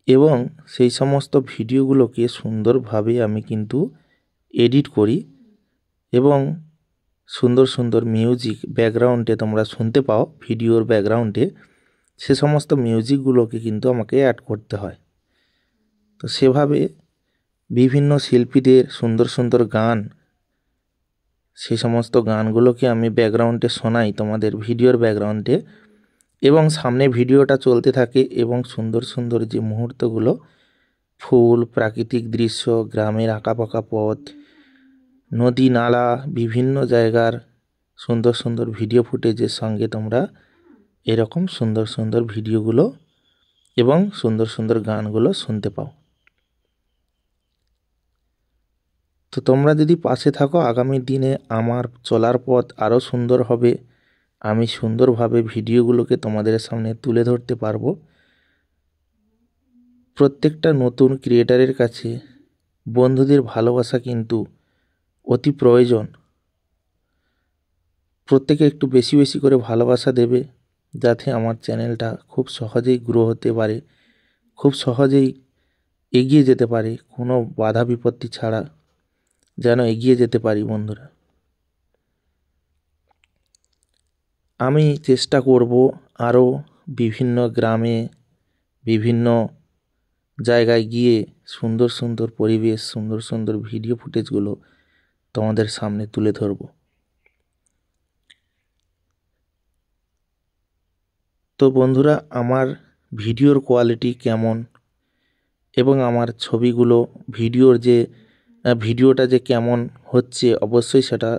এবং সেই সমস্ত ভিডিওগুলোকে সুন্দরভাবে আমি কিন্তু এডিট করি এবং সুন্দর সুন্দর মিউজিক ব্যাকগ্রাউন্ডে তোমরা শুনতে পাও, ভিডিওর ব্যাকগ্রাউন্ডে সে সমস্ত মিউজিকগুলোকে কিন্তু আমাকে অ্যাড করতে হয়। তো সেভাবে বিভিন্ন শিল্পীদের সুন্দর সুন্দর গান, সেই সমস্ত গানগুলোকে আমি ব্যাকগ্রাউন্ডে শোনাই তোমাদের ভিডিওর ব্যাকগ্রাউন্ডে, এবং সামনে ভিডিওটা চলতে থাকে এবং সুন্দর সুন্দর যে মুহূর্তগুলো, ফুল, প্রাকৃতিক দৃশ্য, গ্রামের আঁকাবাঁকা পথ, নদী নালা, বিভিন্ন জায়গার সুন্দর সুন্দর ভিডিও ফুটেজের সঙ্গে তোমরা এরকম সুন্দর সুন্দর ভিডিওগুলো এবং সুন্দর সুন্দর গানগুলো শুনতে পাও। তো তোমরা যদি পাশে থাকো, আগামী দিনে আমার চলার পথ আরও সুন্দর হবে, আমি সুন্দরভাবে ভিডিওগুলোকে তোমাদের সামনে তুলে ধরতে পারবো। প্রত্যেকটা নতুন ক্রিয়েটারের কাছে বন্ধুদের ভালোবাসা কিন্তু অতি প্রয়োজন। প্রত্যেকে একটু বেশি বেশি করে ভালোবাসা দেবে, যাতে আমার চ্যানেলটা খুব সহজেই গ্রো হতে পারে, খুব সহজেই এগিয়ে যেতে পারে, কোনো বাধা বিপত্তি ছাড়া যেন এগিয়ে যেতে পারি। বন্ধুরা, আমি চেষ্টা করব আরও বিভিন্ন গ্রামে, বিভিন্ন জায়গায় গিয়ে সুন্দর সুন্দর পরিবেশ, সুন্দর সুন্দর ভিডিও ফুটেজগুলো তোমাদের সামনে তুলে ধরব। তো বন্ধুরা, আমার ভিডিওর কোয়ালিটি কেমন এবং আমার ছবিগুলো, ভিডিওটা যে কেমন হচ্ছে অবশ্যই সেটা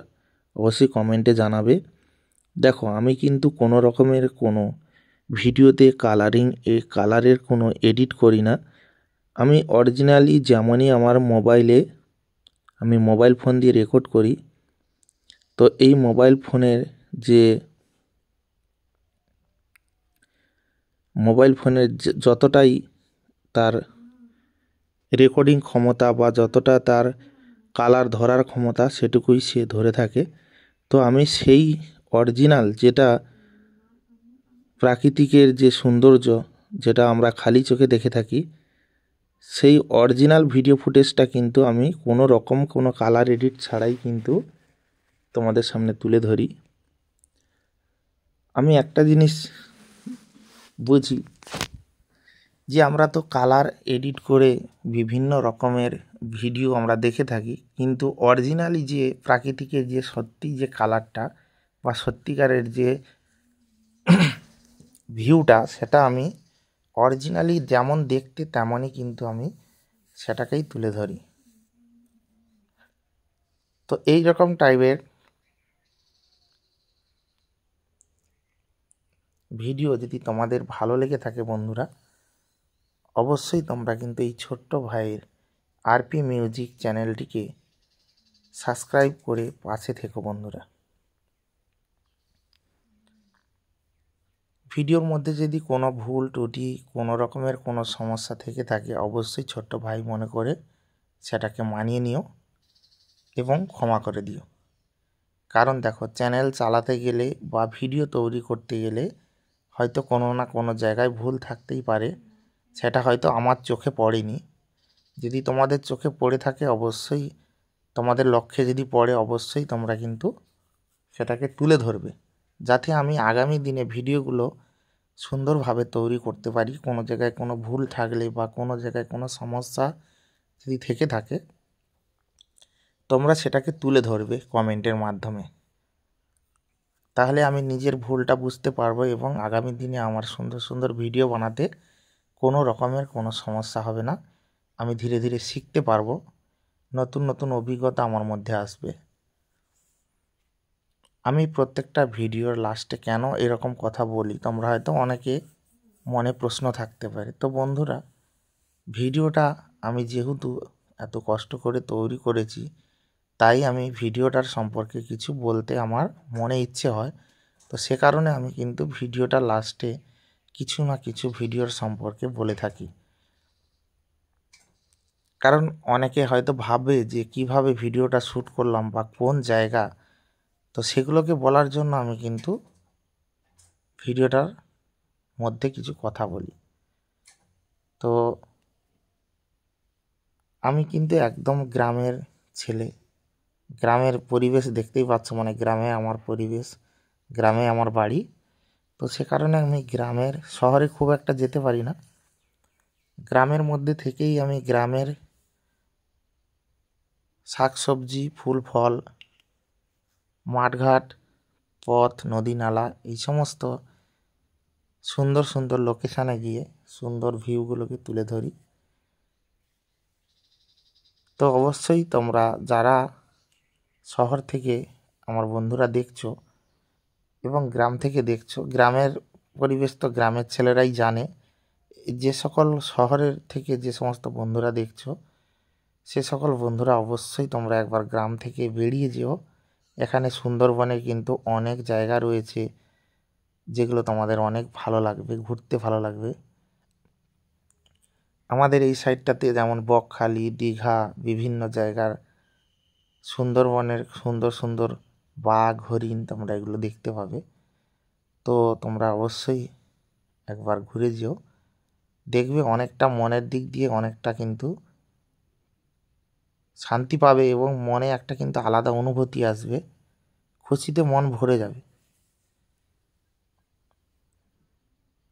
কমেন্টে জানাবে। দেখো, আমি কিন্তু কোনো রকমের কোনো ভিডিওতে কালারের কোনো এডিট করি না। আমি অরিজিনালি যেমনই আমার আমি মোবাইল ফোন দিয়ে রেকর্ড করি, তো এই মোবাইল ফোনের যতটাই তার রেকর্ডিং ক্ষমতা বা যতটা তার কালার ধরার ক্ষমতা, সেটুকুই সে ধরে থাকে। তো আমি সেই অরিজিনাল, যেটা প্রাকৃতিকের যে সৌন্দর্য, যেটা আমরা খালি চোখে দেখে থাকি, সেই অরিজিনাল ভিডিও ফুটেজটা কিন্তু আমি কোনো রকম কোনো কালার এডিট ছাড়াই কিন্তু তোমাদের সামনে তুলে ধরি। আমি একটা জিনিস বুঝি যে আমরা তো কালার এডিট করে বিভিন্ন রকমের ভিডিও আমরা দেখে থাকি, কিন্তু অরিজিনালি যে প্রাকৃতিকের যে সত্যি যে কালারটা বা সত্যিকারের যে ভিউটা, সেটা আমি অরিজিনালি যেমন দেখতে তেমনই কিন্তু আমি সেটাকেই তুলে ধরি। তো এই রকম টাইপের ভিডিও যদি তোমাদের ভালো লেগে থাকে বন্ধুরা, অবশ্যই তোমরা কিন্তু এই ছোট্ট ভাইয়ের আরপি মিউজিক চ্যানেলটিকে সাবস্ক্রাইব করে পাশে থেকো বন্ধুরা। ভিডিওর মধ্যে যদি কোনো ভুল ত্রুটি, কোনো রকমের কোনো সমস্যা থেকে থাকে, অবশ্যই ছোট্ট ভাই মনে করে সেটাকে মানিয়ে নিও এবং ক্ষমা করে দিও। কারণ দেখো, চ্যানেল চালাতে গেলে বা ভিডিও তৈরি করতে গেলে হয়তো কোনো না কোনো জায়গায় ভুল থাকতেই পারে, সেটা হয়তো আমার চোখে পড়েনি। যদি তোমাদের চোখে পড়ে থাকে, অবশ্যই তোমাদের লক্ষ্যে যদি পড়ে, অবশ্যই তোমরা কিন্তু সেটাকে তুলে ধরবে, যাতে আমি আগামী দিনে ভিডিওগুলো সুন্দরভাবে তৈরি করতে পারি। কোনো জায়গায় কোনো ভুল থাকলে বা কোনো জায়গায় কোনো সমস্যা যদি থেকে থাকে, তোমরা সেটাকে তুলে ধরবে কমেন্টের মাধ্যমে। তাহলে আমি নিজের ভুলটা বুঝতে পারবো এবং আগামী দিনে আমার সুন্দর সুন্দর ভিডিও বানাতে কোনো রকমের কোনো সমস্যা হবে না। আমি ধীরে ধীরে শিখতে পারবো, নতুন নতুন অভিজ্ঞতা আমার মধ্যে আসবে। আমি প্রত্যেকটা ভিডিওর লাস্টে কেন এরকম কথা বলি, তোমরা হয়তো অনেকে মনে প্রশ্ন থাকতে পারে। তো বন্ধুরা, ভিডিওটা আমি যেহেতু এত কষ্ট করে তৈরি করেছি, তাই আমি ভিডিওটার সম্পর্কে কিছু বলতে আমার মনে ইচ্ছে হয়। তো সে কারণে আমি কিন্তু ভিডিওটা লাস্টে কিছু না কিছু ভিডিওর সম্পর্কে বলে থাকি। কারণ অনেকে হয়তো ভাবে যে কিভাবে ভিডিওটা শ্যুট করলাম বা কোন জায়গা, তো সেগুলোকে বলার জন্য আমি কিন্তু ভিডিওটার মধ্যে কিছু কথা বলি। তো আমি কিন্তু একদম গ্রামের ছেলে, গ্রামের পরিবেশ দেখতেই পাচ্ছ, মানে গ্রামে আমার পরিবেশ, গ্রামে আমার বাড়ি। তো সে কারণে আমি গ্রামের, শহরে খুব একটা যেতে পারি না, গ্রামের মধ্যে থেকেই আমি গ্রামের শাকসবজি, ফুল ফল, মাঠঘাট, পথ, নদী নালা, এই সমস্ত সুন্দর সুন্দর লোকেশানে গিয়ে সুন্দর ভিউগুলোকে তুলে ধরি। তো অবশ্যই তোমরা যারা শহর থেকে আমার বন্ধুরা দেখছো এবং গ্রাম থেকে দেখছো, গ্রামের পরিবেশ তো গ্রামের ছেলেরাই জানে। যে সকল শহরের থেকে যে সমস্ত বন্ধুরা দেখছো, সে সকল বন্ধুরা অবশ্যই তোমরা একবার গ্রাম থেকে বেরিয়ে যেও। এখানে সুন্দরবনে কিন্তু অনেক জায়গা রয়েছে যেগুলো তোমাদের অনেক ভালো লাগবে, ঘুরতে ভালো লাগবে। আমাদের এই সাইডটাতে যেমন বকখালি, দীঘা, বিভিন্ন জায়গার সুন্দরবনের সুন্দর সুন্দর বাঘ, হরিণ তোমরা এগুলো দেখতে পাবে। তো তোমরা অবশ্যই একবার ঘুরে যেও, দেখবে অনেকটা মনের দিক দিয়ে অনেকটা কিন্তু শান্তি পাবে এবং মনে একটা কিন্তু আলাদা অনুভূতি আসবে, খুশিতে মন ভরে যাবে।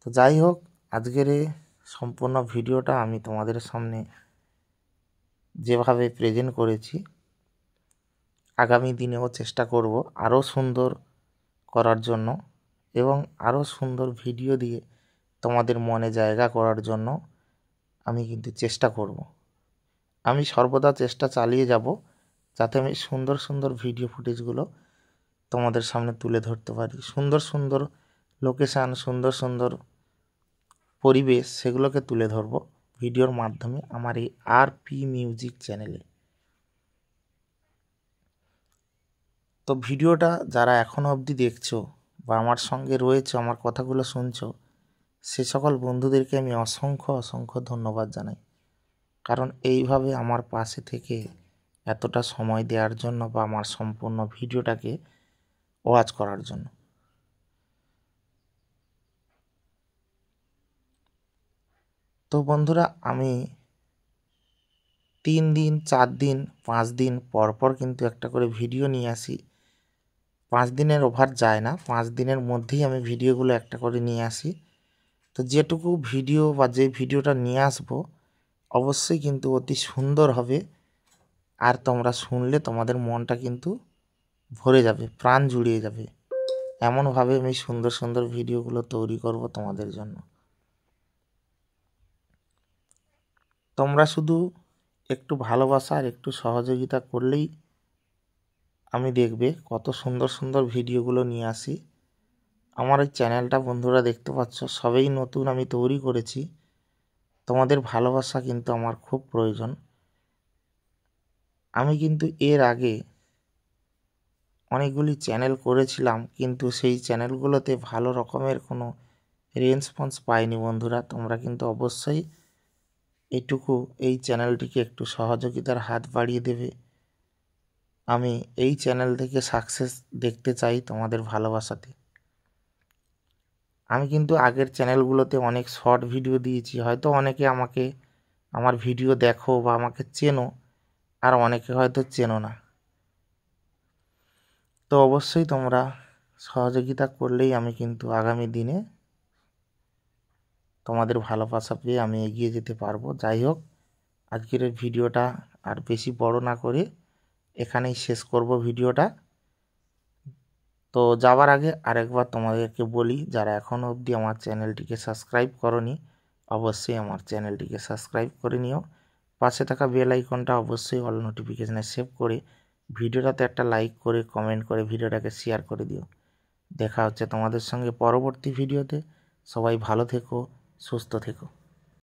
তো যাই হোক, আজকের এই সম্পূর্ণ ভিডিওটা আমি তোমাদের সামনে যেভাবে প্রেজেন্ট করেছি, আগামী দিনেও চেষ্টা করব আরও সুন্দর করার জন্য এবং আরও সুন্দর ভিডিও দিয়ে তোমাদের মনে জায়গা করার জন্য আমি কিন্তু চেষ্টা করব। আমি সর্বদা চেষ্টা চালিয়ে যাব যাতে আমি সুন্দর সুন্দর ভিডিও ফুটেজগুলো তোমাদের সামনে তুলে ধরতে পারি। সুন্দর সুন্দর লোকেশান, সুন্দর সুন্দর পরিবেশ, সেগুলোকে তুলে ধরব ভিডিওর মাধ্যমে আমার এই আরপি মিউজিক চ্যানেলে। তো ভিডিওটা যারা এখনও অবধি দেখছো বা আমার সঙ্গে রয়েছে, আমার কথাগুলো শুনছো, সে সকল বন্ধুদেরকে আমি অসংখ্য অসংখ্য ধন্যবাদ জানাই। কারণ এইভাবে আমার পাশে থেকে এতটা সময় দেওয়ার জন্য বা আমার সম্পূর্ণ ভিডিওটাকে ওয়াচ করার জন্য। তো বন্ধুরা, আমি 3 দিন, 4 দিন, 5 দিন পর পর কিন্তু একটা করে ভিডিও নিয়ে আসি। 5 দিনের ওভার যায় না, 5 দিনের মধ্যেই আমি ভিডিওগুলো একটা করে নিয়ে আসি। তো যেটুকু ভিডিও বা যে ভিডিওটা নিয়ে আসবো অবশ্যই কিন্তু অতি সুন্দর হবে, আর তোমরা শুনলে তোমাদের মনটা কিন্তু ভরে যাবে, প্রাণ জুড়িয়ে যাবে। এমনভাবে আমি সুন্দর সুন্দর ভিডিওগুলো তৈরি করব তোমাদের জন্য। তোমরা শুধু একটু ভালোবাসা আর একটু সহযোগিতা করলেই আমি দেখবে কত সুন্দর সুন্দর ভিডিওগুলো নিয়ে আসি। আমার এই চ্যানেলটা বন্ধুরা দেখতে পাচ্ছ সবেই নতুন, আমি তৈরি করেছি। তোমাদের ভালোবাসা কিন্তু আমার খুব প্রয়োজন। আমি কিন্তু এর আগে অনেকগুলি চ্যানেল করেছিলাম, কিন্তু সেই চ্যানেলগুলোতে ভালো রকমের কোনো রেসপন্স পাইনি। বন্ধুরা, তোমরা কিন্তু অবশ্যই এই চ্যানেলটিকে একটু সহযোগিতার হাত বাড়িয়ে দেবে। আমি এই চ্যানেল থেকে সাকসেস দেখতে চাই তোমাদের ভালোবাসাতে। আমি কিন্তু আগের চ্যানেলগুলোতে অনেক শর্ট ভিডিও দিয়েছি, হয়তো অনেকে আমাকে আমার ভিডিও দেখো বা আমাকে চেনো, আর অনেকে হয়তো চেনো না। তো অবশ্যই তোমরা সহযোগিতা করলেই আমি কিন্তু আগামী দিনে তোমাদের ভালোবাসা পেয়ে আমি এগিয়ে যেতে পারবো। যাই হোক, আজকের এই ভিডিওটা আর বেশি বড় না করে এখানেই শেষ করব ভিডিওটা। তো যাওয়ার আগে আরেকবার তোমাদেরকে বলি, যারা এখনও অবধি আমার চ্যানেলটিকে সাবস্ক্রাইব করোনি অবশ্যই আমার চ্যানেলটিকে সাবস্ক্রাইব করে নিও। পাশে থাকা বেল আইকনটা অবশ্যই অল নোটিফিকেশানে সেভ করে ভিডিওটাতে একটা লাইক করে কমেন্ট করে ভিডিওটাকে শেয়ার করে দিও। দেখা হচ্ছে তোমাদের সঙ্গে পরবর্তী ভিডিওতে। সবাই ভালো থেকো, সুস্থ থেকো।